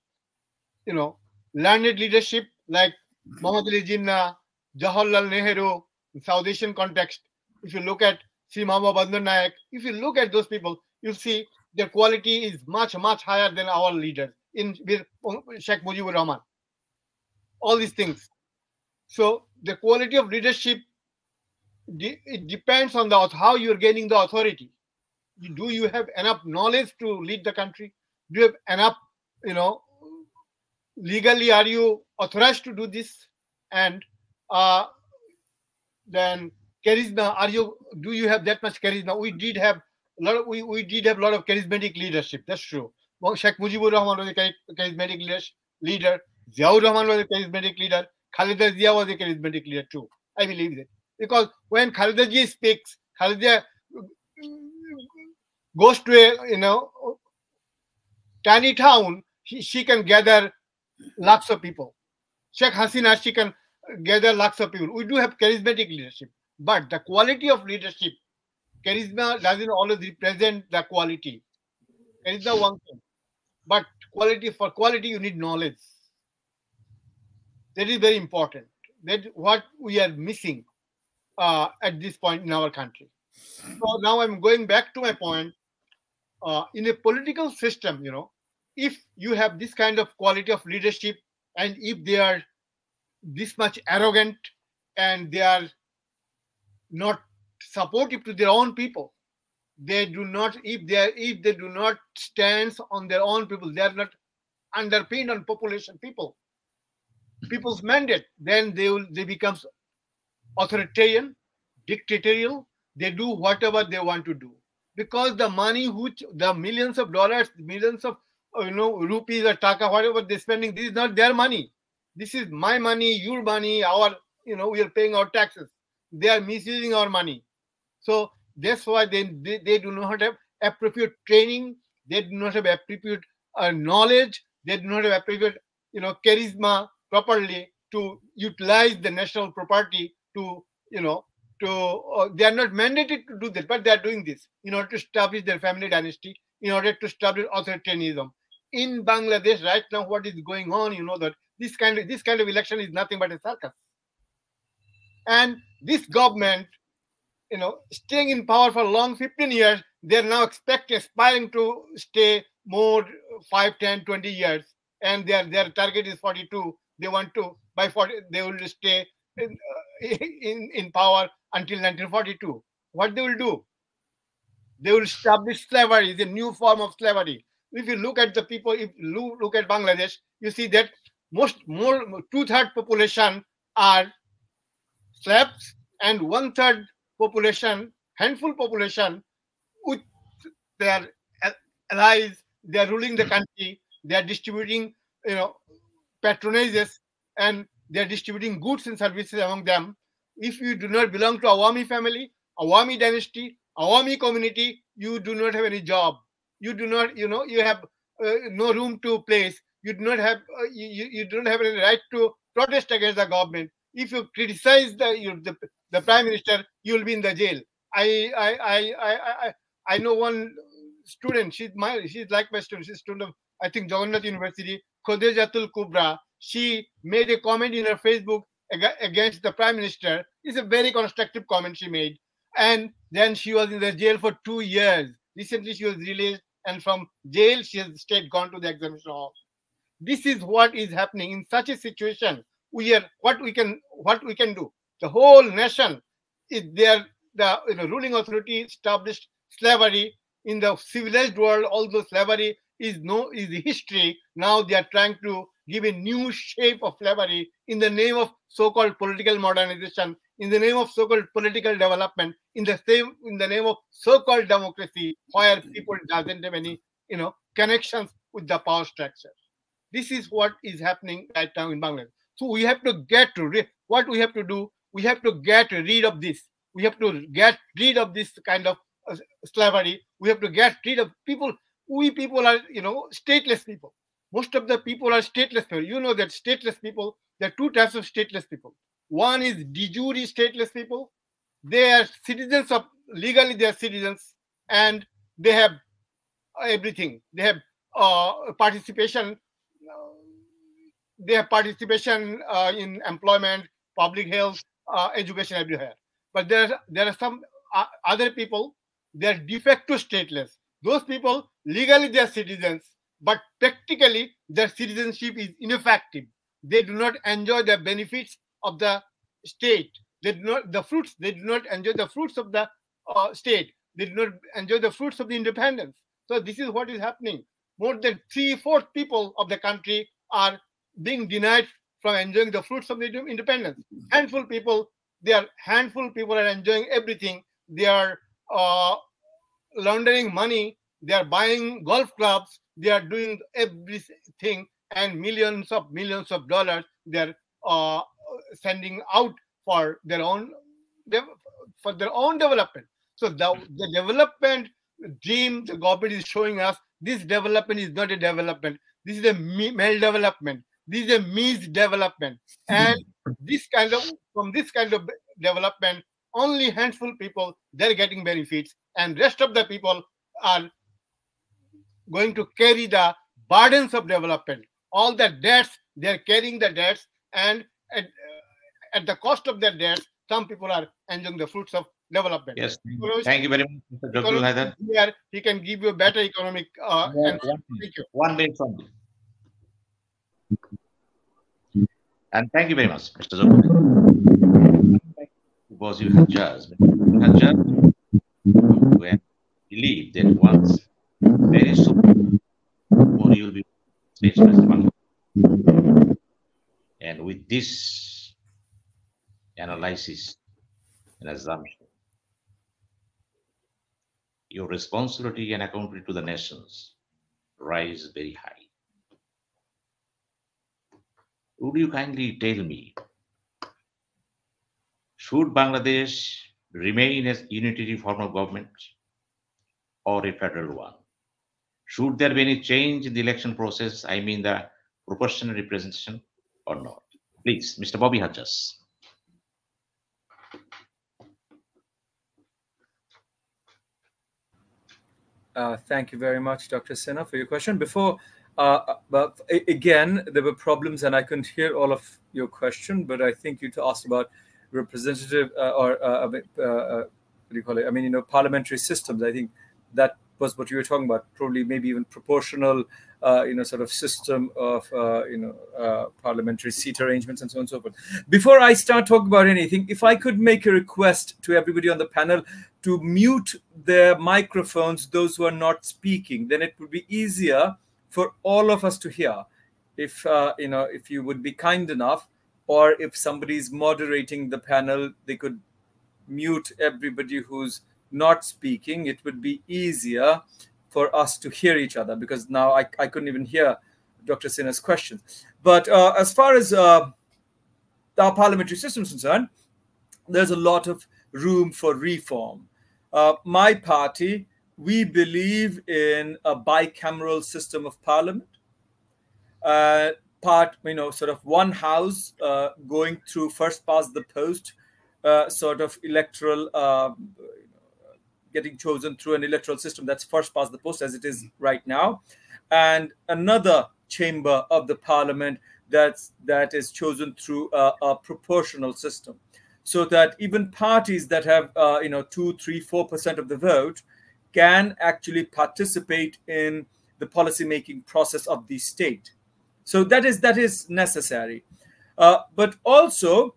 Speaker 2: learned leadership like Muhammad Ali Jinnah, Jawaharlal Nehru, in South Asian context. If you look at Sri Muhammad Bandar Naik, if you look at those people, you'll see their quality is much, much higher than our leaders with Sheikh Mujibur Rahman. All these things. So the quality of leadership, it depends on how you're gaining the authority. Do you have enough knowledge to lead the country? Do you have enough, legally are you authorized to do this? And then charisma. Do you have that much charisma? We did have a lot of charismatic leadership. That's true. Well, Sheikh Mujibur Rahman was a charismatic leader. Ziaur Rahman was a charismatic leader. Khalida Zia was a charismatic leader too. I believe that, because when Khalida Zia speaks, Khalida goes to a tiny town, she can gather lakhs of people. Sheikh Hasina, she can gather lakhs of people. We do have charismatic leadership, but the quality of leadership, charisma doesn't always represent the quality. Charisma one thing, but for quality you need knowledge. That is very important. That's what we are missing at this point in our country. So now I'm going back to my point. In a political system, if you have this kind of quality of leadership, and if they are this much arrogant and they are not supportive to their own people, they do not, if they do not stand on their own people, they are not underpinned on people's mandate, then they become authoritarian, dictatorial. They do whatever they want to do, because the money, the millions of dollars, millions of rupees or taka, whatever they're spending, this is not their money. This is my money, your money, our, we are paying our taxes. They are misusing our money. So that's why they do not have appropriate training. They do not have appropriate knowledge. They do not have appropriate, charisma properly to utilize the national property to, they are not mandated to do that, but they are doing this in order to establish their family dynasty, in order to establish authoritarianism. In Bangladesh right now, what is going on, that this kind of election is nothing but a circus. And this government, staying in power for long 15 years, they're now aspiring to stay more 5, 10, 20 years. And their target is 42. They want to, by 40, they will stay in power until 1942. What they will do? They will establish slavery, the new form of slavery. If you look at the people, if you look at Bangladesh, you see that more 2/3 population are slaves, and 1/3 population, handful population, with their allies, they are ruling the country. They are distributing, patronages, and they are distributing goods and services among them. If you do not belong to Awami family, Awami dynasty, Awami community, you do not have any job. You do not, you have no room to place. You do not have, you don't have any right to protest against the government. If you criticize the prime minister, you will be in the jail. I know one student. She's like my student. She's a student of, I think, Jagannath University, Khodejatul Kubra. She made a comment in her Facebook against the prime minister. It's a very constructive comment she made. And then she was in the jail for 2 years. Recently, she was released, and from jail, she has gone to the examination hall. This is what is happening in such a situation. What we can do. The whole nation is there. The ruling authority established slavery in the civilized world. Although slavery is history, now they are trying to give a new shape of slavery in the name of so-called political modernization, in the name of so-called political development, in the name of so-called democracy, where people doesn't have any connections with the power structure. This is what is happening right now in Bangladesh. So we have to what we have to do. We have to get rid of this. We have to get rid of this kind of slavery. We have to get rid of people. We people are, stateless people. Most of the people are stateless people. You know that stateless people, there are 2 types of stateless people. One is de jure stateless people. They are citizens legally they are citizens, and they have everything. They have participation. They have participation in employment, public health, education, everywhere. But there are some other people, they are de facto stateless. Those people, legally they are citizens, but practically their citizenship is ineffective. They do not enjoy the benefits of the state. They do not enjoy the fruits of the state. They do not enjoy the fruits of the independence. So this is what is happening. More than 3/4 people of the country are being denied from enjoying the fruits of the independence. Handful people They are handful people are enjoying everything. They are laundering money. They are buying golf clubs. They are doing everything, and millions of dollars they are sending out for their own development. So the development dream the government is showing us, this development is not a development. This is a male development. This is a misdevelopment. And from this kind of development, only handful people they're getting benefits, and rest of the people are going to carry the burdens of development. All the debts, they're carrying the debts, and at the cost of their debts, some people are enjoying the fruits of development.
Speaker 1: Yes, thank you very much, Mr. Dr. Hajjaj.
Speaker 2: Here, he can give you a better economic answer. Thank you.
Speaker 1: 1 minute from me. And thank you very much, Mr. Dr. Because you have judged. We believe that once very soon, or you will be state president. And with this analysis and assumption, your responsibility and accountability to the nations rise very high. Would you kindly tell me, should Bangladesh remain as unitary form of government or a federal one? Should there be any change in the election process, I mean the proportional representation, or not? Please, Mr. Bobby Hajjaj.
Speaker 4: Thank you very much, Dr. Sinha, for your question. Before, again, there were problems and I couldn't hear all of your question, but I think you asked about representative what do you call it? I mean, parliamentary systems. I think that was what you were talking about, probably maybe even proportional, sort of system of, parliamentary seat arrangements and so on and so forth. Before I start talking about anything, if I could make a request to everybody on the panel to mute their microphones, those who are not speaking, then it would be easier for all of us to hear. If, if you would be kind enough, or if somebody is moderating the panel, they could mute everybody who's not speaking. It would be easier for us to hear each other, because now I couldn't even hear Dr. Sinha's questions. But as far as our parliamentary system is concerned, there's a lot of room for reform. My party, we believe in a bicameral system of parliament. Sort of one house going through first past the post sort of electoral, getting chosen through an electoral system that's first past the post, as it is right now, and another chamber of the parliament that is chosen through a proportional system, so that even parties that have 2, 3, 4% of the vote can actually participate in the policy making process of the state. So that is necessary. But also,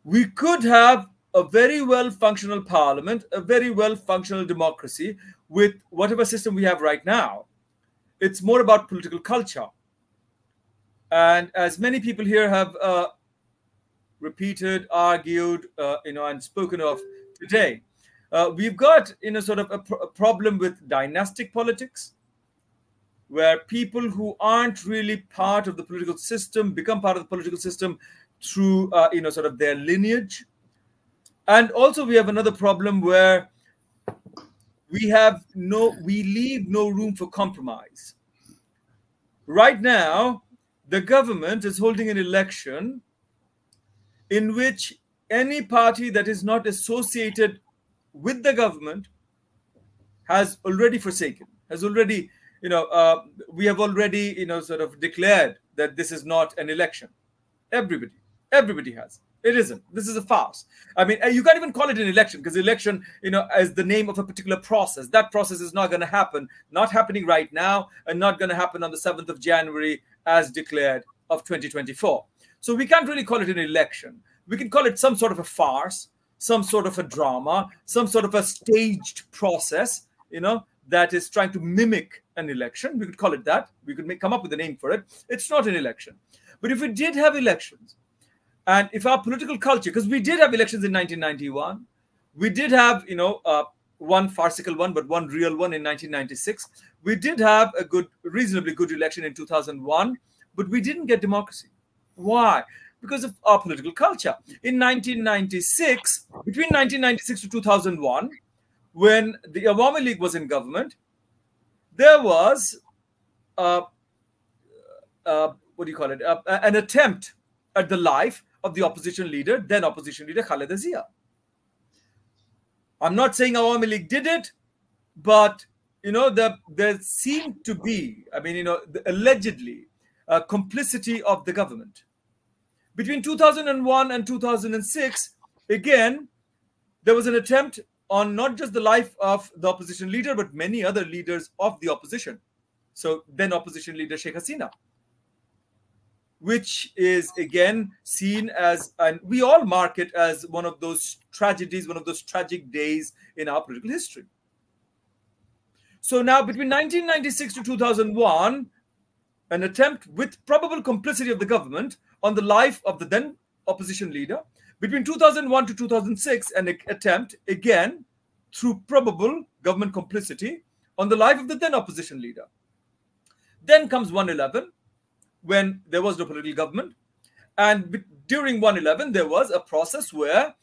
Speaker 4: we could have a very well functional parliament, a very well functional democracy with whatever system we have right now. It's more about political culture. And as many people here have repeated, argued, and spoken of today, we've got sort of a problem with dynastic politics, where people who aren't really part of the political system become part of the political system through sort of their lineage. And also we have another problem where we leave no room for compromise. Right now, the government is holding an election in which any party that is not associated with the government has already forsaken, has already, we have already, sort of declared that this is not an election. Everybody has. It isn't. This is a farce. I mean, you can't even call it an election, because election, is the name of a particular process. That process is not going to happen, not happening right now, and not going to happen on the 7th of January as declared of 2024. So we can't really call it an election. We can call it some sort of a farce, some sort of a drama, some sort of a staged process, that is trying to mimic an election. We could call it that. We could come up with a name for it. It's not an election. But if we did have elections, And if our political culture, because we did have elections in 1991, we did have, one farcical one, but one real one in 1996. We did have a reasonably good election in 2001, but we didn't get democracy. Why? Because of our political culture. In 1996, between 1996 to 2001, when the Awami League was in government, there was an attempt at the life of the opposition leader, then opposition leader Khaleda Zia. I'm not saying Awami League did it, but there seemed to be, allegedly, complicity of the government. Between 2001 and 2006, again, there was an attempt on not just the life of the opposition leader, but many other leaders of the opposition. So then opposition leader Sheikh Hasina, which is again seen as, and we all mark it as one of those tragedies, one of those tragic days in our political history. So now between 1996 to 2001, an attempt with probable complicity of the government on the life of the then opposition leader. Between 2001 to 2006, an attempt, again, through probable government complicity on the life of the then opposition leader. Then comes 1/11, when there was no political government. And during 1/11, there was a process where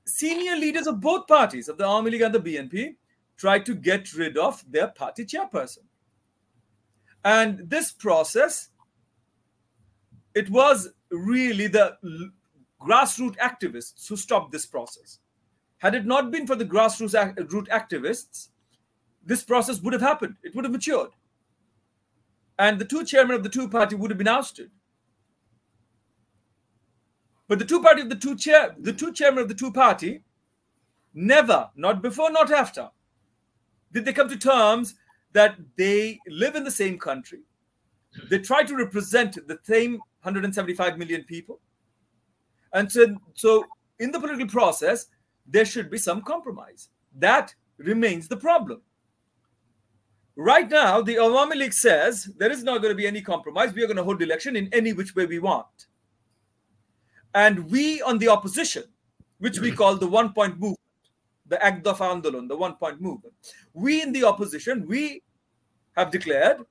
Speaker 4: senior leaders of both parties, of the Awami League and the BNP, tried to get rid of their party chairperson. And this process, it was really the grassroots activists who stopped this process. Had it not been for the grassroots activists, this process would have happened. It would have matured. And the two chairmen of the two party would have been ousted. But the two chairmen of the two party never, not before, not after, did they come to terms that they live in the same country. They try to represent the same 175 million people. And so in the political process, there should be some compromise. That remains the problem. Right now, the Awami League says there is not going to be any compromise. We are going to hold the election in any which way we want. And we on the opposition, which we call the 1 point movement, the Agdaf Andolon, the 1 point movement, we in the opposition, we have declared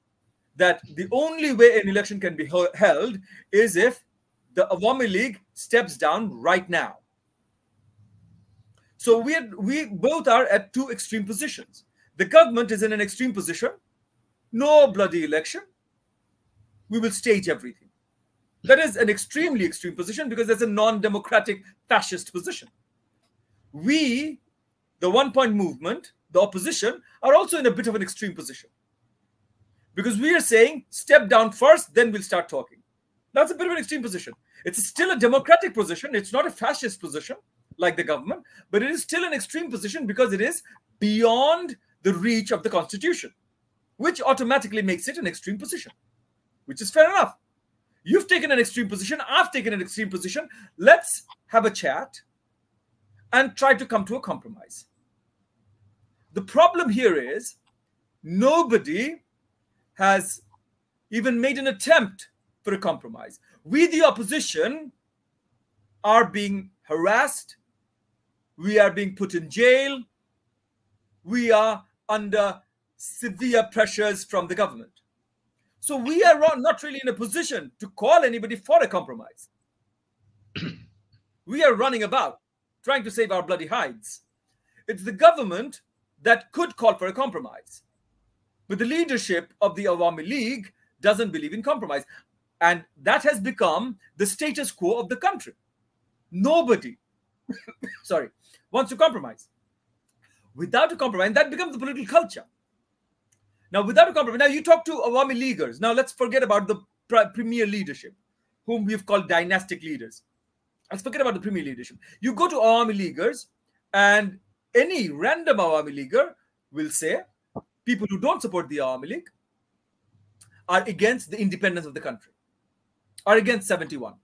Speaker 4: that the only way an election can be held is if the Awami League steps down right now. So we both are at two extreme positions. The government is in an extreme position. No bloody election. We will stage everything. That is an extremely extreme position because that's a non-democratic fascist position. We, the 1 point movement, the opposition, are also in a bit of an extreme position. Because we are saying, step down first, then we'll start talking. That's a bit of an extreme position. It's still a democratic position. It's not a fascist position like the government, but it is still an extreme position because it is beyond the reach of the constitution, which automatically makes it an extreme position, which is fair enough. You've taken an extreme position. I've taken an extreme position. Let's have a chat and try to come to a compromise. The problem here is nobody has even made an attempt for a compromise. We, the opposition, are being harassed. We are being put in jail. We are under severe pressures from the government. So we are not really in a position to call anybody for a compromise. We are running about trying to save our bloody hides. It's the government that could call for a compromise. But the leadership of the Awami League doesn't believe in compromise. And that has become the status quo of the country. Nobody, wants to compromise. Without a compromise, that becomes the political culture. Now, without a compromise, now you talk to Awami Leaguers. Now, let's forget about the premier leadership, whom we've called dynastic leaders. Let's forget about the premier leadership. You go to Awami Leaguers, and any random Awami Leaguer will say, people who don't support the Awami League are against the independence of the country, are against 71,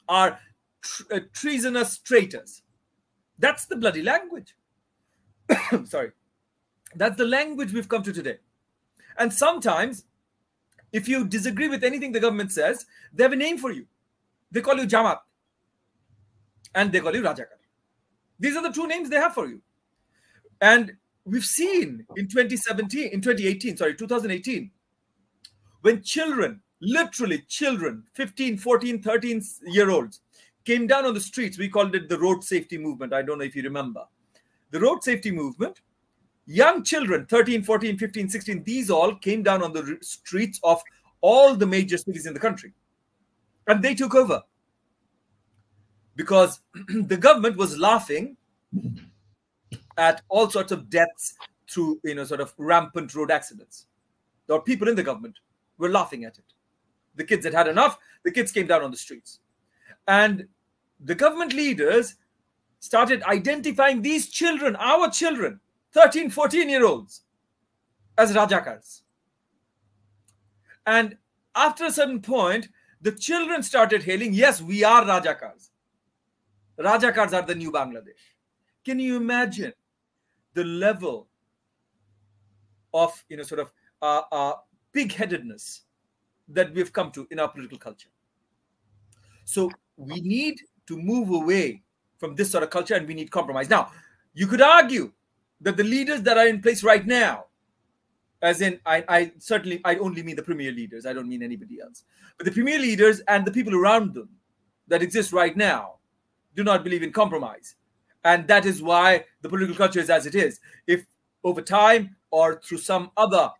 Speaker 4: are treasonous traitors. That's the bloody language. Sorry. That's the language we've come to today. And sometimes, if you disagree with anything the government says, they have a name for you. they call you Jamaat, and they call you Rajakar. These are the two names they have for you. And we've seen in 2018, when children, literally children, 15, 14, 13-year-olds, came down on the streets. We called it the road safety movement. I don't know if you remember. The road safety movement, young children, 13, 14, 15, 16, these all came down on the streets of all the major cities in the country. And they took over. Because the government was laughing at all sorts of deaths through, sort of rampant road accidents. There were people in the government were laughing at it. The kids had had enough. The kids came down on the streets. And the government leaders started identifying these children, our children, 13, 14-year-olds, as Rajakars. And after a certain point, the children started hailing, yes, we are Rajakars. Rajakars are the new Bangladesh. Can you imagine the level of, sort of pig-headedness that we've come to in our political culture? So we need to move away from this sort of culture, and we need compromise. Now, you could argue that the leaders that are in place right now, as in, I only mean the premier leaders, I don't mean anybody else, but the premier leaders and the people around them that exist right now do not believe in compromise. And that is why the political culture is as it is. If over time or through some other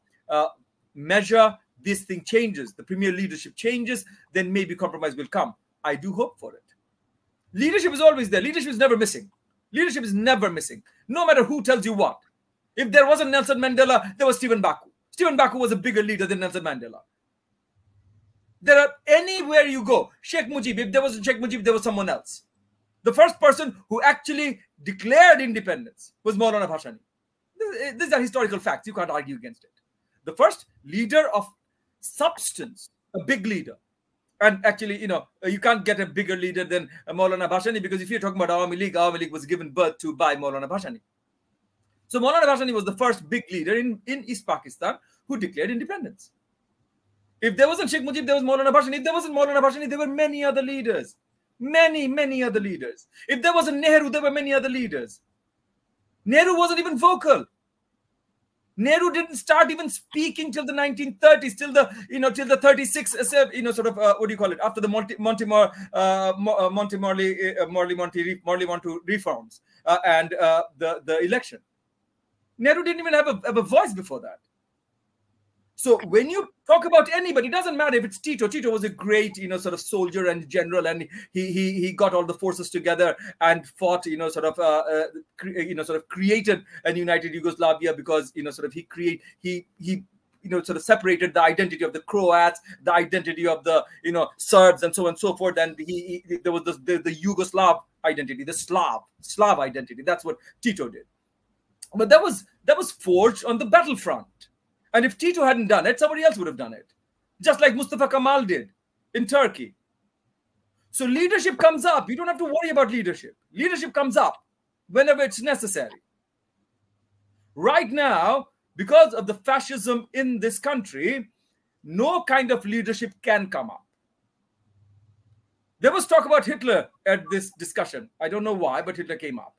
Speaker 4: measure, this thing changes, the premier leadership changes, then maybe compromise will come. I do hope for it. Leadership is always there. Leadership is never missing. Leadership is never missing, no matter who tells you what. If there wasn't Nelson Mandela, there was Stephen Baku. Stephen Baku was a bigger leader than Nelson Mandela. There are, anywhere you go, Sheikh Mujib, if there wasn't Sheikh Mujib, there was someone else. The first person who actually declared independence was Maulana Bhashani. These are historical facts. You can't argue against it. The first leader of substance, a big leader. And actually, you can't get a bigger leader than Maulana Bhashani, because if you're talking about Awami League was given birth to by Maulana Bhashani. So Maulana Bhashani was the first big leader in East Pakistan who declared independence. If there wasn't Sheikh Mujib, there was Maulana Bhashani. If there wasn't Maulana Bhashani, there were many other leaders. Many, many other leaders. If there wasn't Nehru, there were many other leaders. Nehru wasn't even vocal. Nehru didn't start even speaking till the 1930s, till the 36, sort of, what do you call it? After the Morley-Monty reforms and the election. Nehru didn't even have a voice before that. So when you talk about anybody, it doesn't matter if it's Tito. Tito was a great, sort of soldier and general, and he got all the forces together and fought, sort of created a united Yugoslavia because, sort of he sort of separated the identity of the Croats, the identity of the, Serbs, and so on and so forth. And there was the Yugoslav identity, the Slav identity. That's what Tito did. But that was forged on the battlefront. And if Tito hadn't done it, somebody else would have done it. Just like Mustafa Kemal did in Turkey. So leadership comes up. You don't have to worry about leadership. Leadership comes up whenever it's necessary. Right now, because of the fascism in this country, no kind of leadership can come up. There was talk about Hitler at this discussion. I don't know why, but Hitler came up.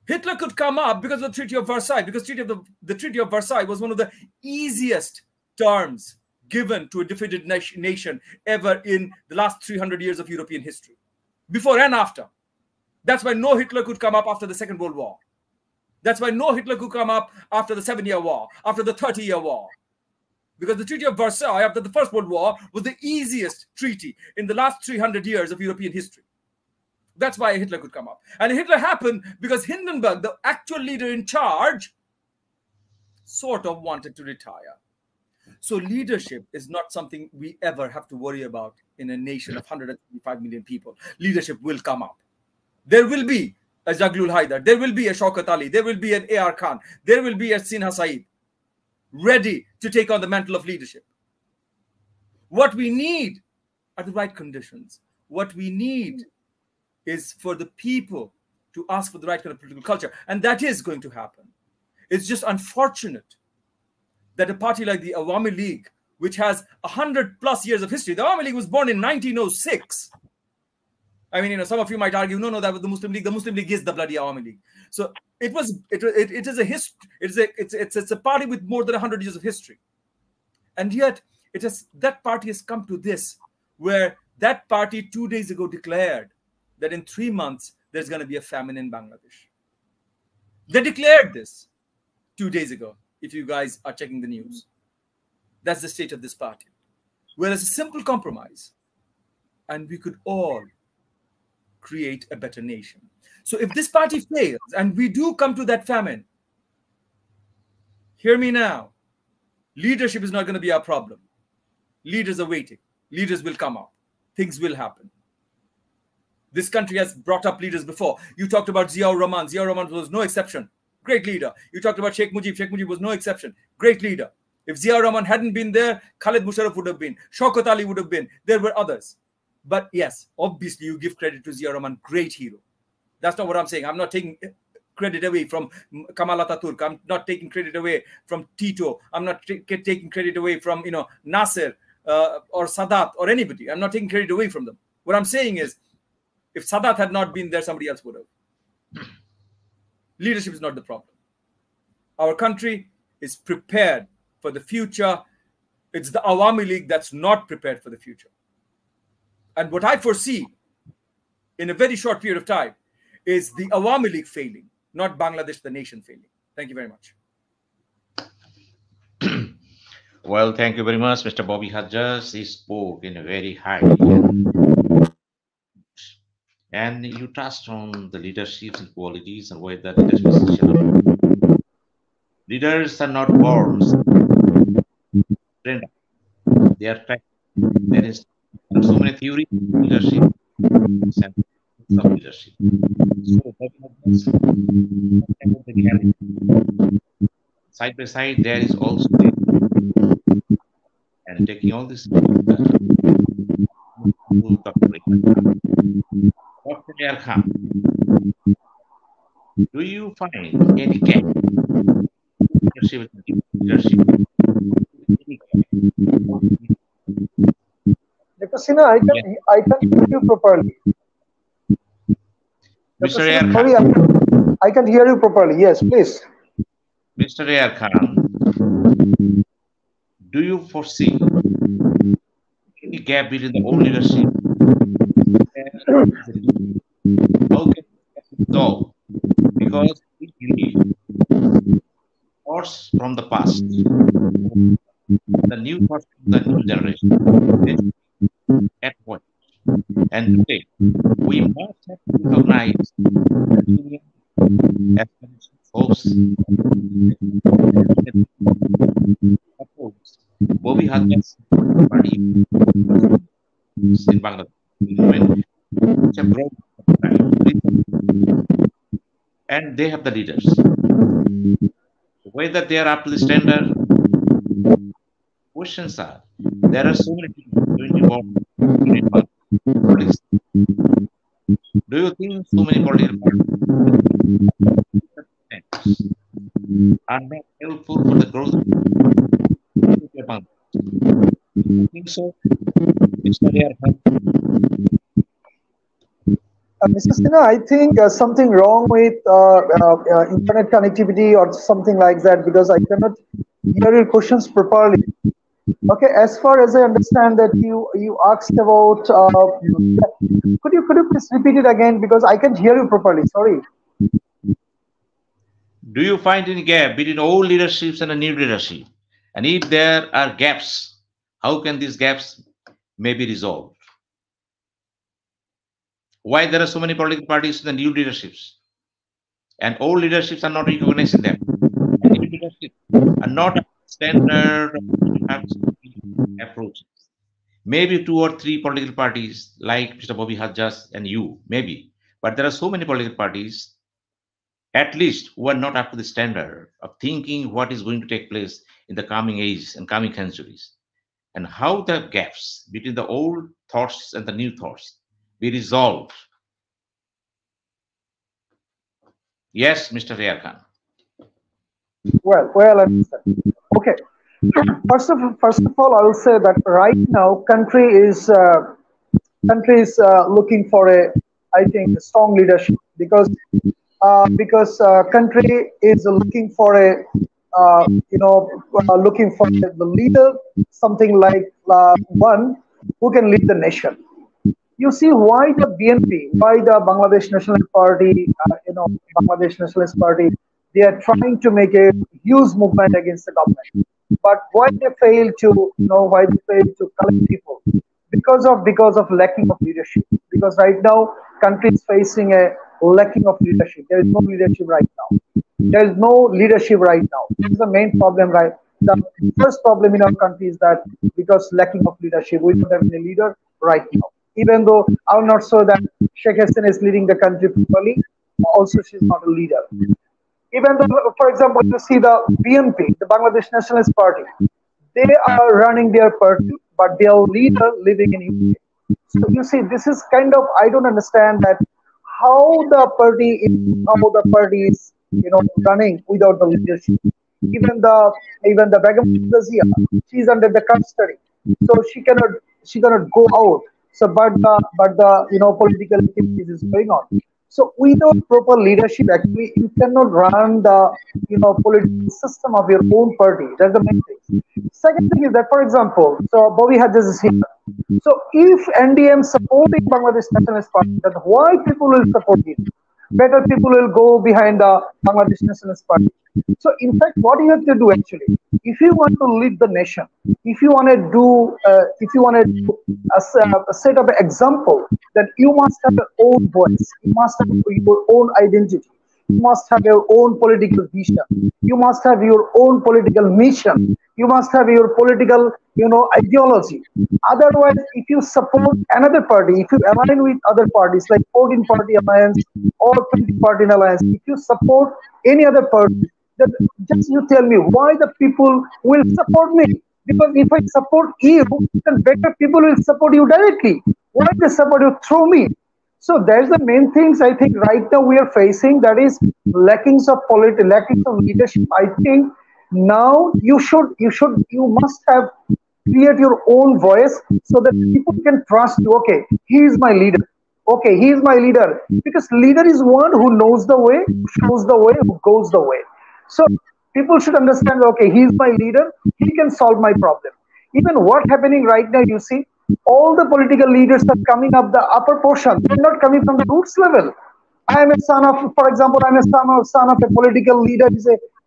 Speaker 4: Hitler could come up because of the Treaty of Versailles, because the Treaty of Versailles was one of the easiest terms given to a defeated nation ever in the last 300 years of European history, before and after. That's why no Hitler could come up after the Second World War. That's why no Hitler could come up after the 7-year war, after the 30-year war. Because the Treaty of Versailles after the First World War was the easiest treaty in the last 300 years of European history. That's why Hitler could come up. And Hitler happened because Hindenburg, the actual leader in charge, sort of wanted to retire. So leadership is not something we ever have to worry about in a nation of 155 million people. Leadership will come up. There will be a Jaglul Haidar. There will be a Showkat Ali. There will be an A.R. Khan. There will be a Sinha Sayeed ready to take on the mantle of leadership. What we need are the right conditions. What we need is for the people to ask for the right kind of political culture. And that is going to happen. It's just unfortunate that a party like the Awami League, which has 100+ years of history, the Awami League was born in 1906.
Speaker 6: I mean, some of you might argue, no, that was the Muslim League. The Muslim League is the bloody Awami League. So it is a history. It's a party with more than 100 years of history, and yet that party has come to this, where that party 2 days ago declared that in 3 months there's going to be a famine in Bangladesh. They declared this 2 days ago. If you guys are checking the news, that's the state of this party. Whereas a simple compromise, and we could all create a better nation. So if this party fails and we do come to that famine, hear me now, leadership is not going to be our problem. Leaders are waiting. Leaders will come up. Things will happen. This country has brought up leaders before. You talked about Ziaur Rahman. Ziaur Rahman was no exception. Great leader. You talked about Sheikh Mujib. Sheikh Mujib was no exception. Great leader. If Ziaur Rahman hadn't been there, Khalid Musharraf would have been. Showkat Ali would have been. There were others. But yes, obviously you give credit to Ziaur Rahman, great hero. That's not what I'm saying. I'm not taking credit away from Kemal Ataturk. I'm not taking credit away from Tito. I'm not taking credit away from Nasser or Sadat or anybody. I'm not taking credit away from them. What I'm saying is, if Sadat had not been there, somebody else would have. Leadership is not the problem. Our country is prepared for the future. It's the Awami League that's not prepared for the future. And what I foresee in a very short period of time is the Awami League failing, not Bangladesh, the nation, failing. Thank you very much.
Speaker 1: Well, thank you very much, Mr. Bobby Hajjaj. He spoke in a very high. And you touched on the leadership and qualities and whether leaders are not born. They are practiced. There is so many theories of leadership and of leadership. So side by side, there is also and taking all this Dr. Khan, do you find any gap leadership?
Speaker 5: Dr. Sinha, I can hear you properly.
Speaker 1: Mr.
Speaker 5: Sinha, sorry, I can hear you properly. Yes, please.
Speaker 1: Mr. Ayar Khan, do you foresee any gap between the old leadership and how can it solve? Because we believe thoughts from the past, the new thoughts from the new generation, at point. And today, we must have to recognize as folks Bobby Hajjaj party in Bangladesh. It's a broad and they have the leaders. Whether they are up to the standard, questions are there are so many people going involved in politics. Do you think so many political parties are not helpful for the growth of the do you think so?
Speaker 5: Mr. Sinha, I think something wrong with internet connectivity or something like that, because I cannot hear your questions properly. Okay, as far as I understand that you asked about, could you please repeat it again, because I can't hear you properly. Sorry.
Speaker 1: Do you find any gap between old leaderships and a new leadership? And if there are gaps, how can these gaps may be resolved? Why there are so many political parties in the new leaderships and old leaderships are not recognizing them? And new leaderships are not standard approaches. Maybe 2 or 3 political parties like Mr. Bobby Hajjaj and you, maybe. But there are so many political parties, at least, who are not up to the standard of thinking what is going to take place in the coming ages and coming centuries. And how the gaps between the old thoughts and the new thoughts be resolved. Yes, Mr. Ayar Khan.
Speaker 5: Well, okay. First of all, I will say that right now, country is looking for a I think, strong leadership, because country is looking for a looking for the leader, something like one who can lead the nation. You see why the BNP, why the Bangladesh National Party, Bangladesh Nationalist Party, they are trying to make a huge movement against the government. But why they fail to, why they fail to collect people? Because of lacking of leadership. Because right now, country is facing a lacking of leadership. There is no leadership right now. There is no leadership right now. This is the main problem, right? The first problem in our country is that because lacking of leadership, we don't have any leader right now. Even though I'm not sure that Sheikh Hasina is leading the country properly, also she's not a leader. Even though, for example, you see the BNP, the Bangladesh Nationalist Party, they are running their party, but their leader living in UK. So you see, this is kind of, I don't understand that how the party is running without the leadership. Even the Begum Razia, she's under the custody, so she cannot go out. So but the political activities is going on. So without proper leadership, actually, you cannot run the political system of your own party. That's the main thing. Second thing is that, for example, so Bobby Hajjaj is here. So if NDM supporting Bangladesh Nationalist Party, then why people will support him? Better people will go behind the Bangladesh Nationalist Party. So in fact, what you have to do actually, if you want to lead the nation, if you want to do a set of an example, then you must have your own voice. You must have your own identity. You must have your own political vision. You must have your own political mission. You must have your political, ideology. Otherwise, if you support another party, if you align with other parties like 14-party alliance or 20-party alliance, if you support any other party, then just you tell me why the people will support me. Because if I support you, then better people will support you directly. Why they support you through me? So there's the main things I think right now we are facing, that is lackings of leadership. I think now you must have create your own voice so that people can trust you. Okay, he is my leader. Okay, he is my leader. Because leader is one who knows the way, who shows the way, who goes the way. So people should understand, okay, he is my leader, he can solve my problem. Even what happening right now, you see, all the political leaders are coming up the upper portion. They're not coming from the roots level. I am a son of, for example, I'm a son of a political leader.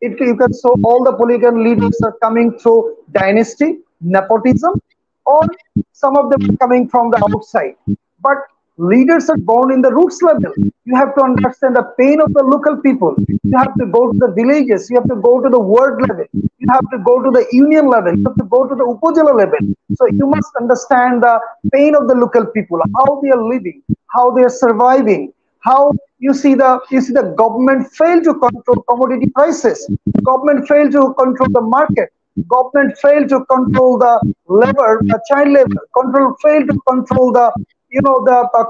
Speaker 5: You can so all the political leaders are coming through dynasty, nepotism, or some of them are coming from the outside. But leaders are born in the roots level. You have to understand the pain of the local people. You have to go to the villages. You have to go to the ward level. You have to go to the union level. You have to go to the upajila level. So you must understand the pain of the local people, how they are living, how they are surviving, how you see the government failed to control commodity prices. Government failed to control the market. Government failed to control the labor, the child labor. Failed to control the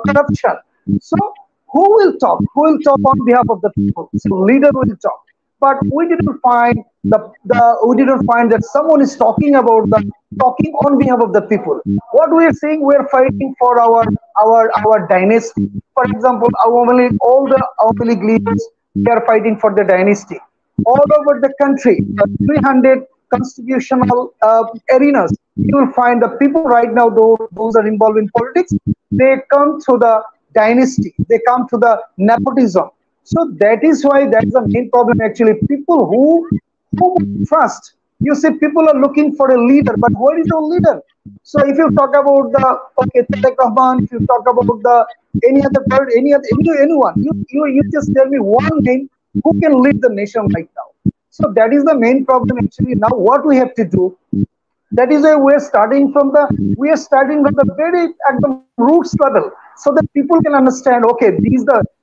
Speaker 5: corruption. So who will talk? Who will talk on behalf of the people? So leader will talk. But we didn't find that someone is talking on behalf of the people. What we are saying, we are fighting for our dynasty. For example, all the Awami League leaders, they are fighting for the dynasty. All over the country, 300 constitutional arenas, you will find the people right now, those are involved in politics, they come through the dynasty, they come to the nepotism. So that is why that's the main problem actually. People who trust. You see, people are looking for a leader, but what is a leader? So if you talk about Talek Rahman, if you talk about anyone, you just tell me one name who can lead the nation right now. So that is the main problem actually. Now what we have to do, that is why we are starting from the very at the roots level, so that people can understand, okay,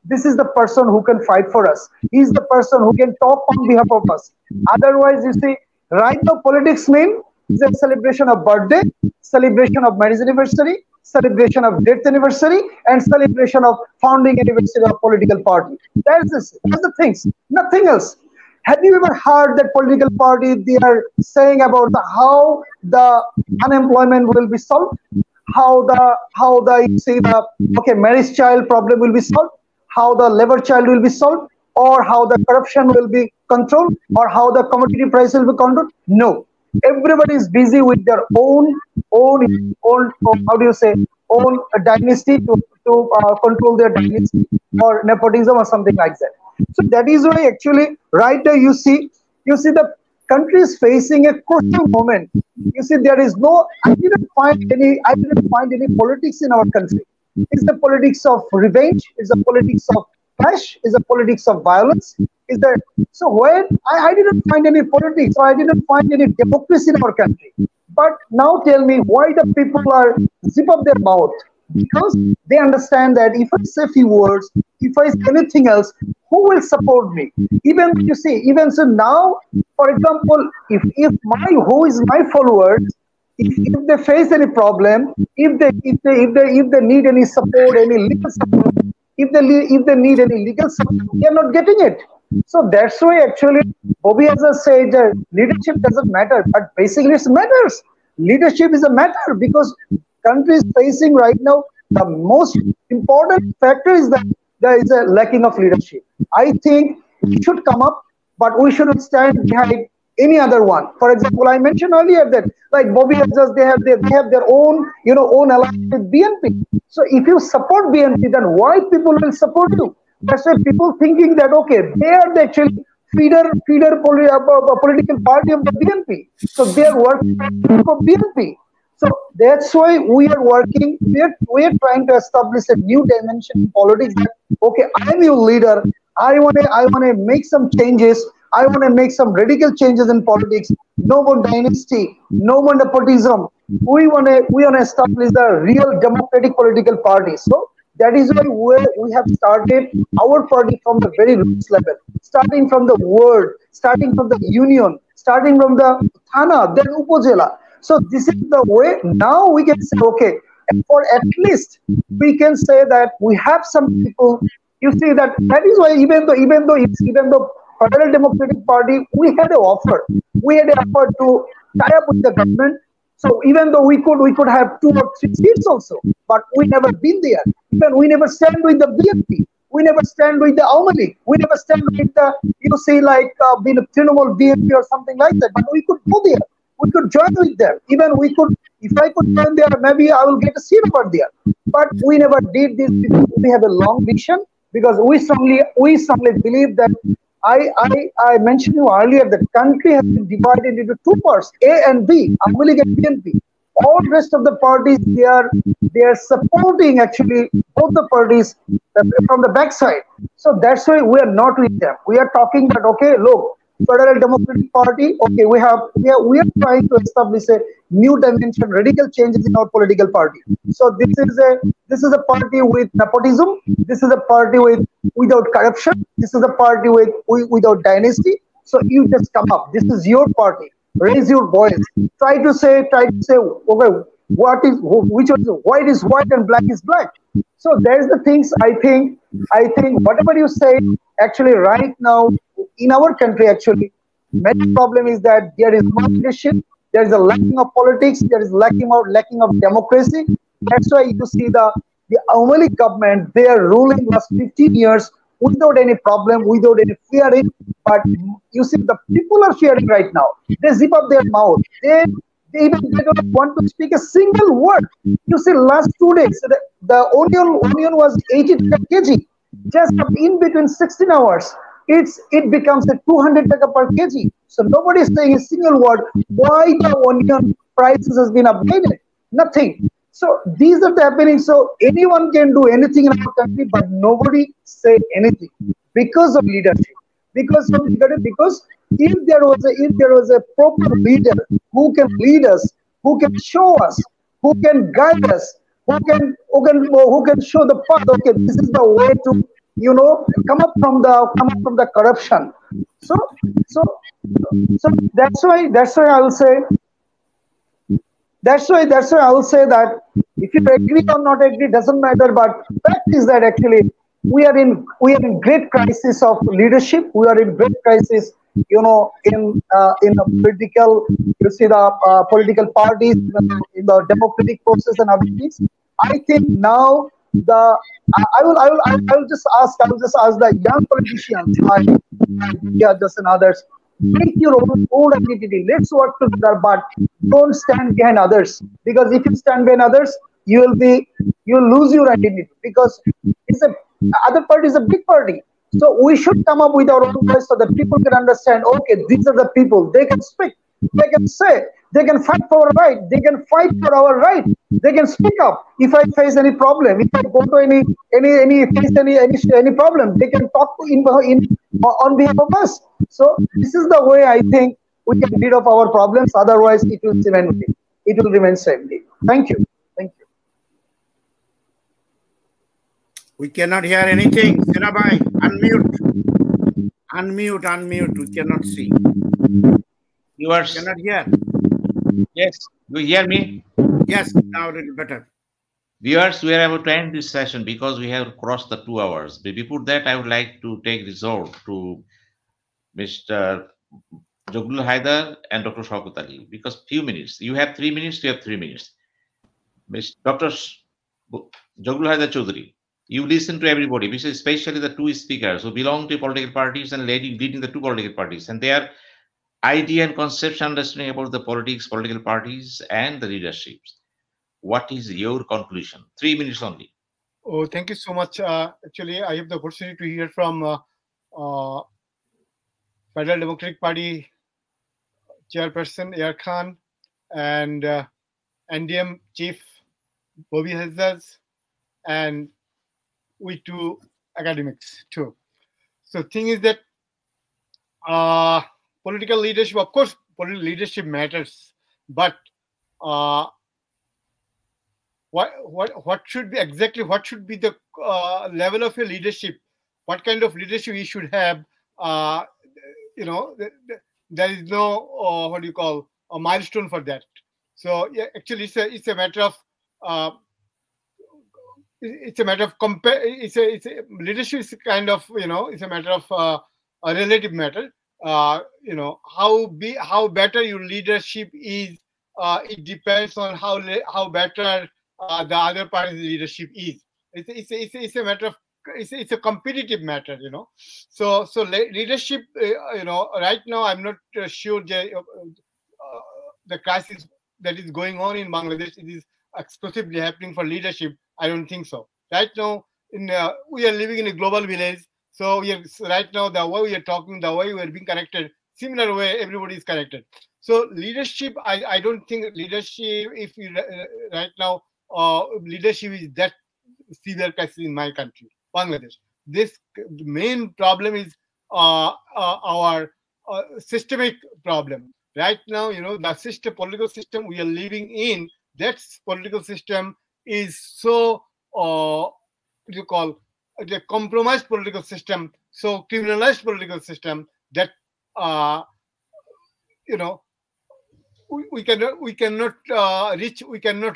Speaker 5: this is the person who can fight for us. He is the person who can talk on behalf of us. Otherwise, you see, right now politics mean is a celebration of birthday, celebration of marriage anniversary, celebration of death anniversary, and celebration of founding anniversary of political party. That's the things, nothing else. Have you ever heard that political party, they are saying about how the unemployment will be solved? how the you see the okay marriage child problem will be solved, how the labor child will be solved, or how the corruption will be controlled, or how the commodity price will be controlled. No, everybody is busy with their own how do you say own dynasty to control their dynasty or nepotism or something like that. So that is why actually right now you see the country is facing a crucial moment. You see, there is no. I didn't find any politics in our country. It's the politics of revenge. It's the politics of cash. It's the politics of violence. Is that so? When I didn't find any politics, or I didn't find any democracy in our country. But now tell me why the people are zip up their mouth, because they understand that if I say few words, if I say anything else, who will support me? Even you see, even so now, for example, if who is my followers, if they face any problem, if they need any support, any legal support, if they need any legal support, they are not getting it. So that's why actually Bobby has said that leadership doesn't matter, but basically it matters. Leadership is a matter because country is facing right now the most important factor is that there is a lacking of leadership. I think we should come up, but we shouldn't stand behind any other one. For example, I mentioned earlier that like Bobby Hajjaj, they have their own own alliance with BNP. So if you support BNP, then why people will support you? That's why people thinking that okay, they are the actual political party of the BNP. So they are working for BNP. So that's why we are working. We are trying to establish a new dimension in politics. That, okay, I'm your leader. I wanna make some changes. I want to make some radical changes in politics. No more dynasty. No more nepotism. We wanna establish the real democratic political party. So that is why we have started our party from the very roots level, starting from the ward, starting from the union, starting from the Thana, then Upojela. So this is the way. Now we can say, okay, for at least we can say that we have some people. You see that is why even though Federal Democratic Party, we had an offer. We had an offer to tie up with the government. So even though we could have 2 or 3 seats also, but we never been there. Even we never stand with the BNP. We never stand with the Awami. We never stand with the like being a Trinamool BNP or something like that. But we could go there. We could join with them. Even we could, if I could join there, maybe I will get a seat over there. But we never did this because we have a long vision. Because we strongly believe that I mentioned you earlier that country has been divided into 2 parts, A and B, Awami League and BNP. All rest of the parties they are supporting actually both the parties from the backside. So that's why we are not with them. We are talking that okay, look, Federal Democratic Party, okay, we are trying to establish a new dimension, radical changes in our political party. So this is a party with nepotism. This is a party without corruption. This is a party without dynasty. So you just come up. This is your party. Raise your voice. Try to say, okay, white is white and black is black. So there's the things I think whatever you say, actually right now in our country, actually, main problem is that there is no leadership, there is a lacking of politics, there is lacking of democracy. That's why you see the Awami League government, they are ruling last 15 years without any problem, without any fearing. But you see the people are fearing right now. They zip up their mouth. They don't want to speak a single word. You see, last 2 days, the onion was 80 kg. Just in between 16 hours, it becomes a 200 taka per kg. So nobody is saying a single word. Why the onion prices has been updated? Nothing. So these are happening. So anyone can do anything in our country, but nobody say anything because of leadership. Because if there was a proper leader who can lead us, who can show us, who can guide us, who can show the path. Okay, this is the way to come up from the corruption. So that's why I will say. That's why I will say that if you agree or not agree doesn't matter. But fact is that actually we are in great crisis of leadership. We are in great crisis in the political, you see the political parties in the democratic process and other things. I think now the I will just ask the young politicians like Hajjaj and others, make your own identity. Let's work together, but don't stand behind others. Because if you stand behind others, you'll lose your identity. Because it's a other party is a big party. So we should come up with our own voice so that people can understand. Okay, these are the people. They can speak. They can say. They can fight for our right. They can fight for our right. They can speak up. If I face any problem, if I go to any problem, they can talk on behalf of us. So this is the way I think we can rid of our problems. Otherwise, it will remain same. Thank you. Thank you.
Speaker 3: We cannot hear anything. Sinabai, unmute. Unmute. We cannot see.
Speaker 1: Viewers,
Speaker 3: Cannot hear.
Speaker 1: yes, you hear me?
Speaker 3: Yes, now a little better.
Speaker 1: Viewers, we are about to end this session because we have crossed the 2 hours. But before that, I would like to take resort to Mr. Jogul Haidar and Dr. Showkat Ali because few minutes. You have 3 minutes, you have 3 minutes. Dr. Jogul Haidar Chaudhary, you listen to everybody, especially the two speakers who belong to political parties and leading the two political parties, and their idea and conception understanding about the political parties and the leaderships. What is your conclusion? 3 minutes only.
Speaker 2: Oh, thank you so much. Actually, I have the opportunity to hear from Federal Democratic Party Chairperson Air Khan and NDM Chief Bobby Hajjaj, and we two academics too. So thing is that political leadership, of course, political leadership matters, but what should be the level of your leadership? What kind of leadership you should have? There is no what do you call a milestone for that. So yeah, actually, it's a matter of leadership is kind of it's a matter of a relative matter. How better your leadership is, it depends on how better the other party's leadership is. It's a matter of it's a competitive matter, So leadership, right now I'm not sure the crisis that is going on in Bangladesh, it is exclusively happening for leadership. I don't think so. Right now, we are living in a global village. So right now, the way we are talking, the way we are being connected, similar way everybody is connected. So leadership, I don't think leadership, if you right now, leadership is that severe crisis in my country, Bangladesh. The main problem is our systemic problem. Right now, the political system we are living in, that political system is so the compromised political system, so criminalized political system that we cannot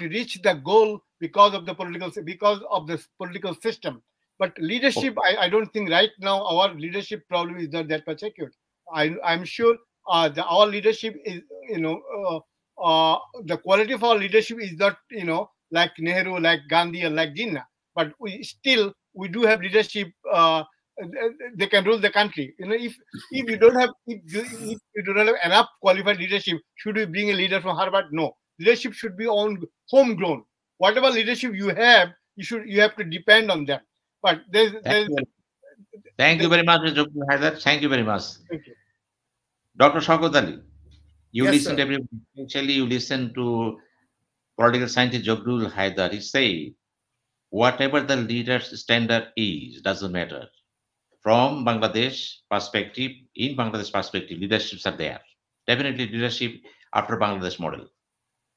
Speaker 2: reach the goal because of the political system. But leadership, I don't think right now our leadership problem is not that much acute. I'm sure our leadership is the quality of our leadership is not like Nehru, like Gandhi, or like Jinnah. But we do have leadership. They can rule the country. If you don't have enough qualified leadership, should we bring a leader from Harvard? No. Leadership should be homegrown. Whatever leadership you have, you have to depend on them. But
Speaker 1: Thank you very much, Mr. Haidar. Thank you very much.
Speaker 2: Thank you.
Speaker 1: Dr. Showkat Ali, you
Speaker 3: Yes,
Speaker 1: listen
Speaker 3: sir.
Speaker 1: to everybody. Essentially, you listen to political scientist Jogul Haidar. He say, whatever the leader's standard is, doesn't matter. From Bangladesh perspective, leaderships are there. Definitely leadership after Bangladesh model.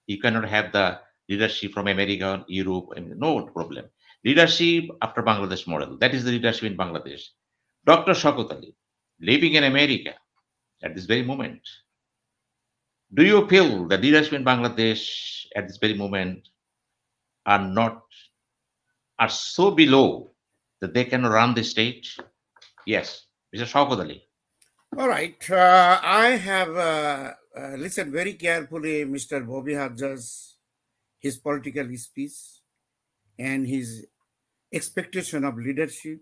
Speaker 1: You cannot have the leadership from America, Europe, no problem. Leadership after Bangladesh model. That is the leadership in Bangladesh. Dr. Showkat Ali, living in America at this very moment, do you feel the leadership in Bangladesh at this very moment are so below that they can run the state? Yes, Mr. Showkat Ali.
Speaker 3: All right. I have listened very carefully, Mr. Bobby Hajjaj, his political speech and his expectation of leadership.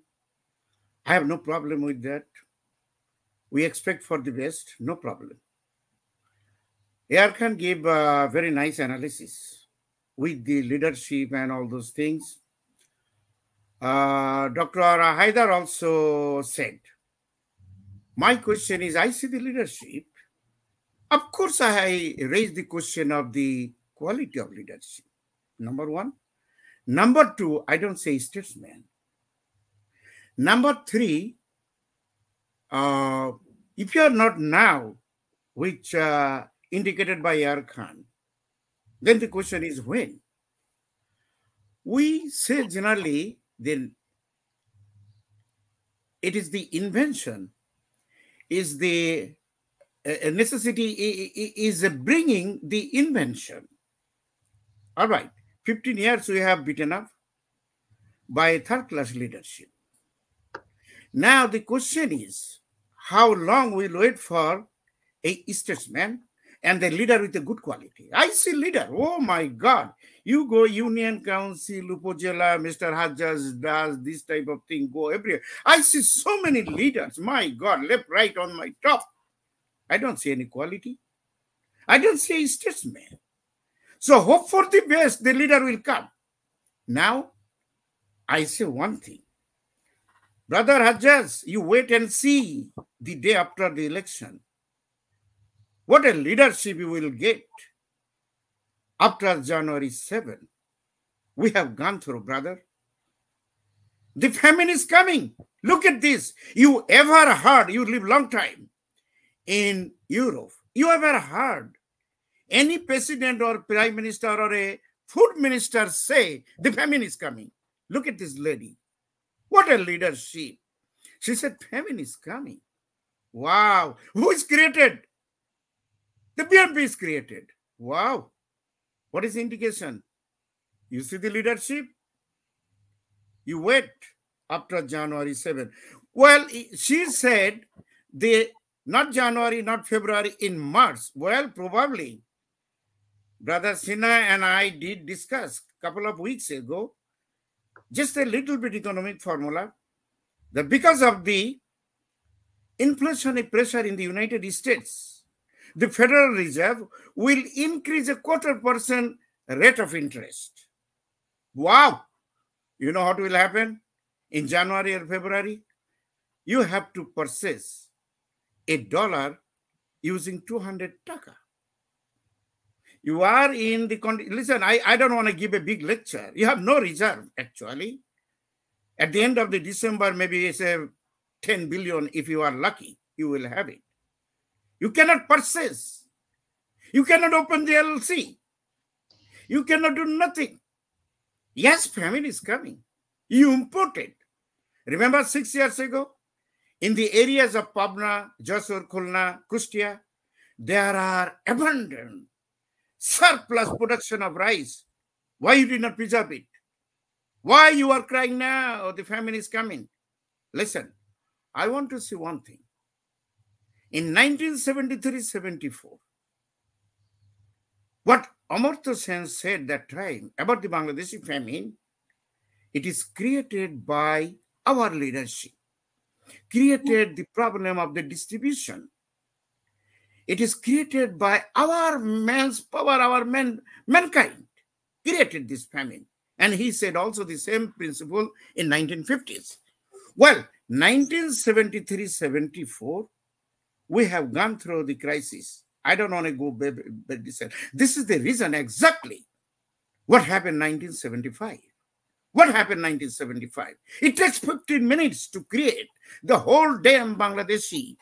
Speaker 3: I have no problem with that. We expect for the best, no problem. Erkan gave a very nice analysis with the leadership and all those things. Dr. Haidar also said, my question is, I see the leadership. Of course, I raised the question of the quality of leadership. Number one. Number two, I don't say statesman. Number three, if you are not now, which indicated by Erkan, then the question is when. We say generally then it is the invention, is the necessity is bringing the invention. All right, 15 years we have beaten up by third-class leadership. Now the question is, how long we'll wait for a statesman and the leader with a good quality? I see leader, oh my God. You go Union Council, Upojela, Mr. Hajjaj does this type of thing, go everywhere. I see so many leaders, my God, left, right, on my top. I don't see any quality. I don't see a statesman. So hope for the best, the leader will come. Now, I say one thing. Brother Hajjaj, you wait and see the day after the election. What a leadership you will get after January 7. We have gone through, brother. The famine is coming. Look at this. You ever heard, you live long time in Europe, you ever heard any president or prime minister or a food minister say the famine is coming? Look at this lady. What a leadership. She said famine is coming. Wow. Who is created? The BNP is created. Wow. What is the indication? You see the leadership? You wait after January 7. Well, she said not January, not February, in March. Well, probably. Brother Sinha and I did discuss a couple of weeks ago just a little bit economic formula that because of the inflationary pressure in the United States, the Federal Reserve will increase a 0.25% rate of interest. Wow! You know what will happen in January or February? You have to purchase $1 using 200 taka. You are in the listen, I don't want to give a big lecture. You have no reserve, actually. At the end of the December, maybe it's a 10 billion. If you are lucky, you will have it. You cannot purchase. You cannot open the LLC. You cannot do nothing. Yes, famine is coming. You import it. Remember 6 years ago? In the areas of Pabna, Jasur, Khulna, Kustia, there are abundant surplus production of rice. Why you did not preserve it? Why you are crying now? The famine is coming. Listen, I want to see one thing. In 1973-74, what Amartya Sen said that time about the Bangladeshi famine, it is created by our leadership, created the problem of the distribution. It is created by our man's power, our mankind created this famine. And he said also the same principle in 1950s. Well, 1973-74, we have gone through the crisis. I don't want to go back. This is the reason exactly what happened in 1975. What happened in 1975? It takes 15 minutes to create the whole damn Bangladeshi.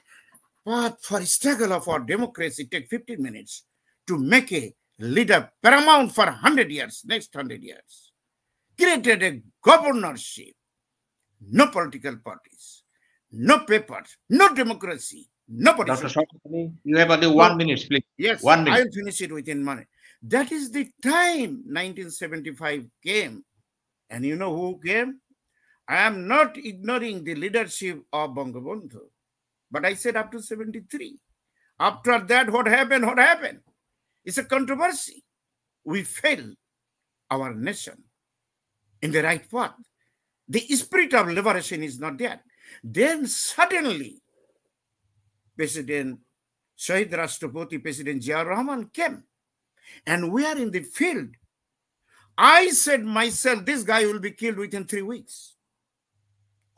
Speaker 3: But for struggle of our democracy, it takes 15 minutes to make a leader paramount for 100 years, next 100 years. Created a governorship, no political parties, no papers, no democracy, nobody.
Speaker 1: Dr. Showkat Ali, you have only 1 minute, please.
Speaker 3: Yes,
Speaker 1: 1 minute.
Speaker 3: I'll finish it within 1 minute. That is the time 1975 came. And you know who came? I am not ignoring the leadership of Bangabandhu. But I said up to 73. After that, what happened? What happened? It's a controversy. We failed our nation in the right path. The spirit of liberation is not there. Then suddenly, President Shahid Rashtrapati, President Ziaur Rahman came. And we are in the field. I said myself, this guy will be killed within 3 weeks.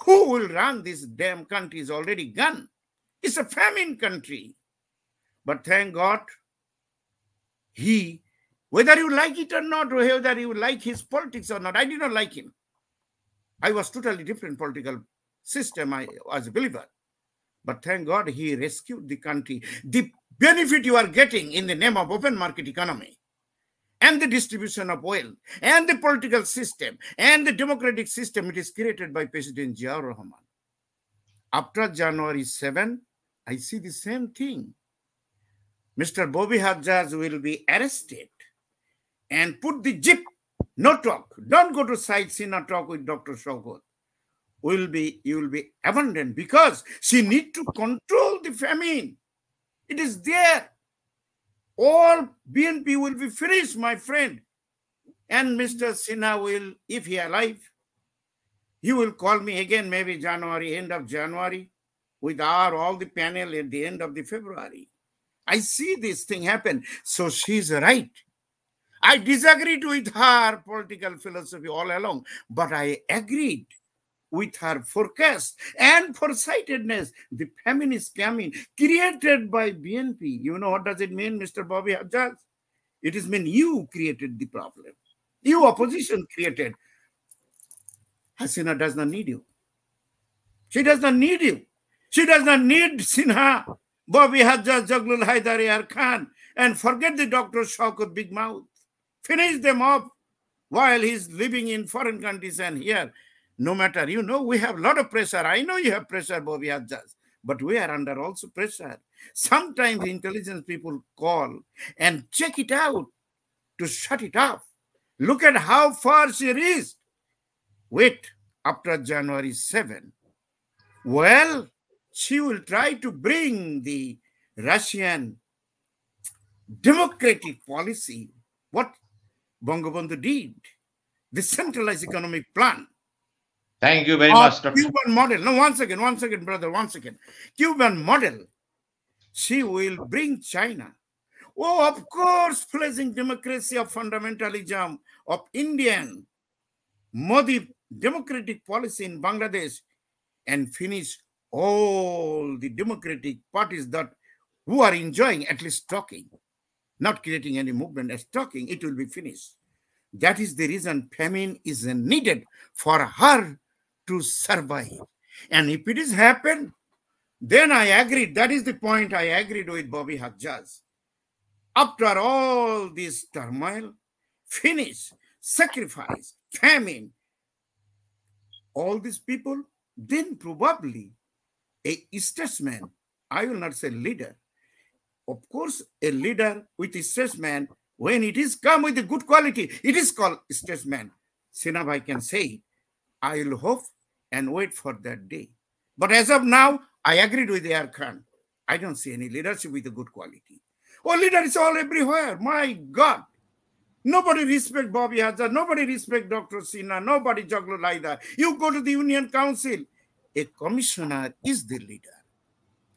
Speaker 3: Who will run this damn country is already gone. It's a famine country. But thank God, whether you like it or not, or whether you like his politics or not, I did not like him. I was totally different political system. I was a believer. But thank God he rescued the country. The benefit you are getting in the name of open market economy and the distribution of wealth and the political system and the democratic system, it is created by President Ziaur Rahman. After January 7, I see the same thing. Mr. Bobby Hajjaj will be arrested and put the jeep, no talk. Don't go to sightseeing or talk with Dr. Showkat. You will be abandoned because she need to control the famine. It is there. All BNP will be finished, my friend. And Mr. Sinha will, if he alive, he will call me again, maybe January, end of January, with all the panel at the end of the February. I see this thing happen. So she's right. I disagreed with her political philosophy all along, but I agreed with her forecast and foresightedness. The famine is coming, created by BNP. You know what does it mean, Mr. Bobby Hajjaj? It is mean you created the problem. You opposition created. Hasina does not need you. She does not need you. She does not need Sinha, Bobby Hajjaj, Jaglul Haidari, Khan, and forget the Dr. Showkat big mouth. Finish them off while he's living in foreign countries and here. No matter, we have a lot of pressure. I know you have pressure, Bobby Hajjaj, but we are under also pressure. Sometimes intelligence people call and check it out to shut it off. Look at how far she reached. Wait, after January 7. Well, she will try to bring the Russian democratic policy, what Bangabandhu did, the centralized economic plan.
Speaker 1: Thank you very much, Dr.
Speaker 3: Cuban model. No, one second, brother, one second. Cuban model. She will bring China. Oh, of course, pledging democracy of fundamentalism of Indian Modi democratic policy in Bangladesh and finish all the democratic parties that who are enjoying at least talking, not creating any movement as talking, it will be finished. That is the reason famine is needed for her to survive. And if it is happened, then I agreed. That is the point I agreed with Bobby Hajjaj. After all this turmoil, finish, sacrifice, famine, all these people, then probably a statesman, I will not say leader. Of course, a leader with a statesman, when it is come with a good quality, it is called statesman. Sinha Bhai can say, I will hope and wait for that day. But as of now, I agreed with Ziaur Khan. I don't see any leadership with a good quality. Oh, leader is all everywhere. My God. Nobody respect Bobby Hajjaj. Nobody respect Dr. Sinha. Nobody Jaglul Haidar. You go to the Union Council. A commissioner is the leader.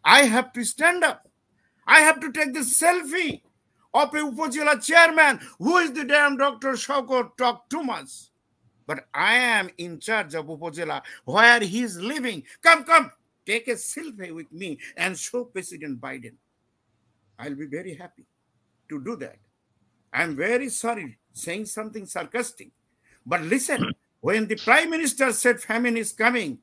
Speaker 3: I have to stand up. I have to take the selfie of a Upazila chairman. Who is the damn Dr. Showkat talk too much? But I am in charge of Upazila where he is living. Come, take a selfie with me and show President Biden. I'll be very happy to do that. I'm very sorry saying something sarcastic. But listen, when the Prime Minister said famine is coming,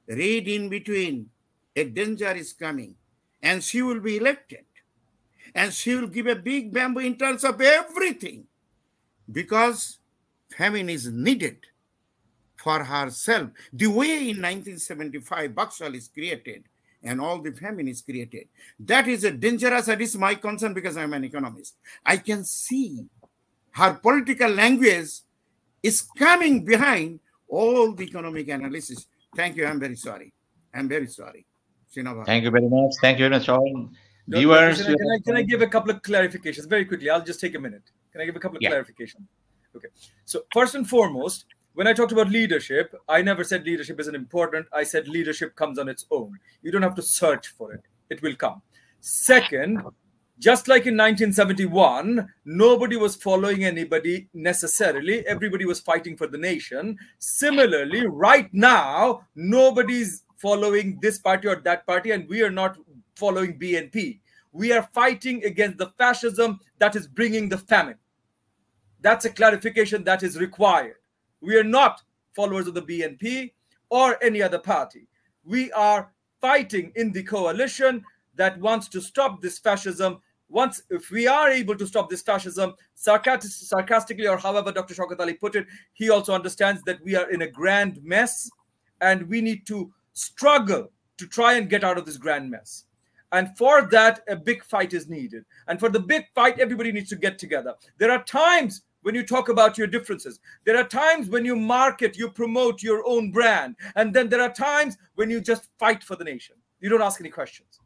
Speaker 3: read in between, a danger is coming. And she will be elected. And she will give a big bamboo in terms of everything. Because famine is needed for herself. The way in 1975 Bakshal is created and all the famine is created. That is a dangerous, that is my concern because I'm an economist. I can see her political language is coming behind all the economic analysis. Thank you. I'm very sorry. I'm very sorry. Sinha.
Speaker 1: Thank you very much. Thank you very much, all.
Speaker 6: Dr.
Speaker 1: Viewers,
Speaker 6: Sinha, can I give a couple of clarifications very quickly? I'll just take a minute. Can I give a couple of clarifications? Okay. So first and foremost, when I talked about leadership, I never said leadership isn't important. I said leadership comes on its own. You don't have to search for it. It will come. Second, just like in 1971, nobody was following anybody necessarily. Everybody was fighting for the nation. Similarly, right now, nobody's following this party or that party, and we are not following BNP. We are fighting against the fascism that is bringing the famine. That's a clarification that is required. We are not followers of the BNP or any other party. We are fighting in the coalition that wants to stop this fascism. If we are able to stop this fascism, sarcastically or however Dr. Showkat Ali put it, he also understands that we are in a grand mess and we need to struggle to try and get out of this grand mess. And for that, a big fight is needed. And for the big fight, everybody needs to get together. There are times when you talk about your differences. There are times when you market, you promote your own brand. And then there are times when you just fight for the nation. You don't ask any questions.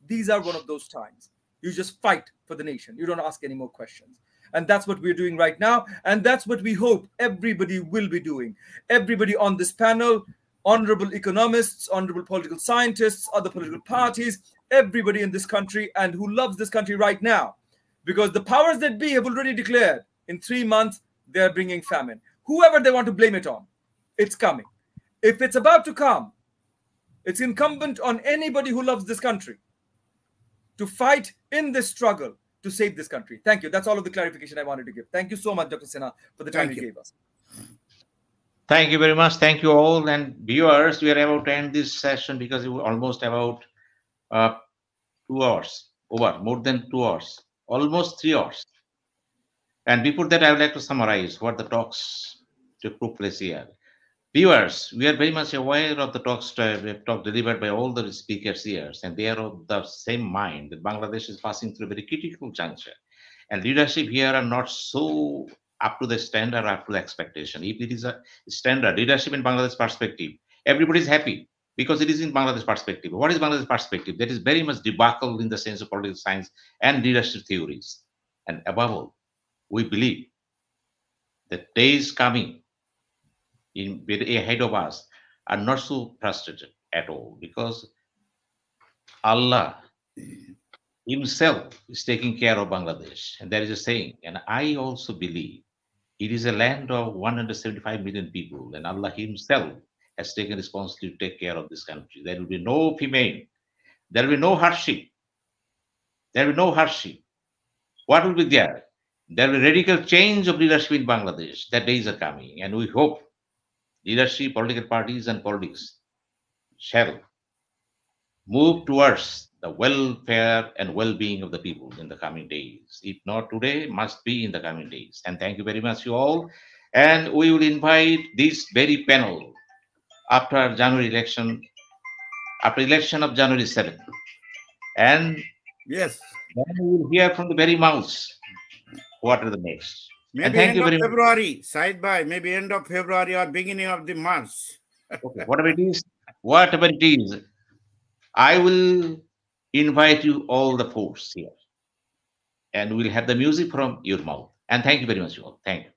Speaker 6: These are one of those times. You just fight for the nation. You don't ask any more questions. And that's what we're doing right now. And that's what we hope everybody will be doing. Everybody on this panel, honorable economists, honorable political scientists, other political parties, everybody in this country and who loves this country right now. Because the powers that be have already declared in 3 months, they're bringing famine. Whoever they want to blame it on, it's coming. If it's about to come, it's incumbent on anybody who loves this country to fight in this struggle to save this country. Thank you. That's all of the clarification I wanted to give. Thank you so much, Dr. Sinha, for the time you gave us.
Speaker 1: Thank you very much. Thank you all. And viewers, we are about to end this session because it was almost about 2 hours, over more than 2 hours, almost 3 hours. And before that, I would like to summarize what the talks took place here. Viewers, we are very much aware of the talk delivered by all the speakers here, and they are of the same mind that Bangladesh is passing through a very critical juncture. And leadership here are not so up to the standard, up to the expectation. If it is a standard leadership in Bangladesh perspective, everybody is happy because it is in Bangladesh perspective. What is Bangladesh perspective? That is very much debacle in the sense of political science and leadership theories. And above all, we believe that days coming ahead of us are not so frustrated at all because Allah Himself is taking care of Bangladesh. And there is a saying, and I also believe it is a land of 175 million people, and Allah Himself has taken responsibility to take care of this country. There will be no female, there will be no hardship. There will be no hardship. What will be there? There will be radical change of leadership in Bangladesh. That days are coming, and we hope leadership, political parties, and politics shall move towards the welfare and well-being of the people in the coming days. If not today, must be in the coming days. And thank you very much, you all. And we will invite this very panel after January election, after election of January 7th. And
Speaker 3: yes,
Speaker 1: then we will hear from the very mouths what are the next.
Speaker 3: Maybe end of February, side by, maybe end of February or beginning of the March.
Speaker 1: Okay, whatever it is, I will invite you all the force here. And we'll have the music from your mouth. And thank you very much, you all. Thank you.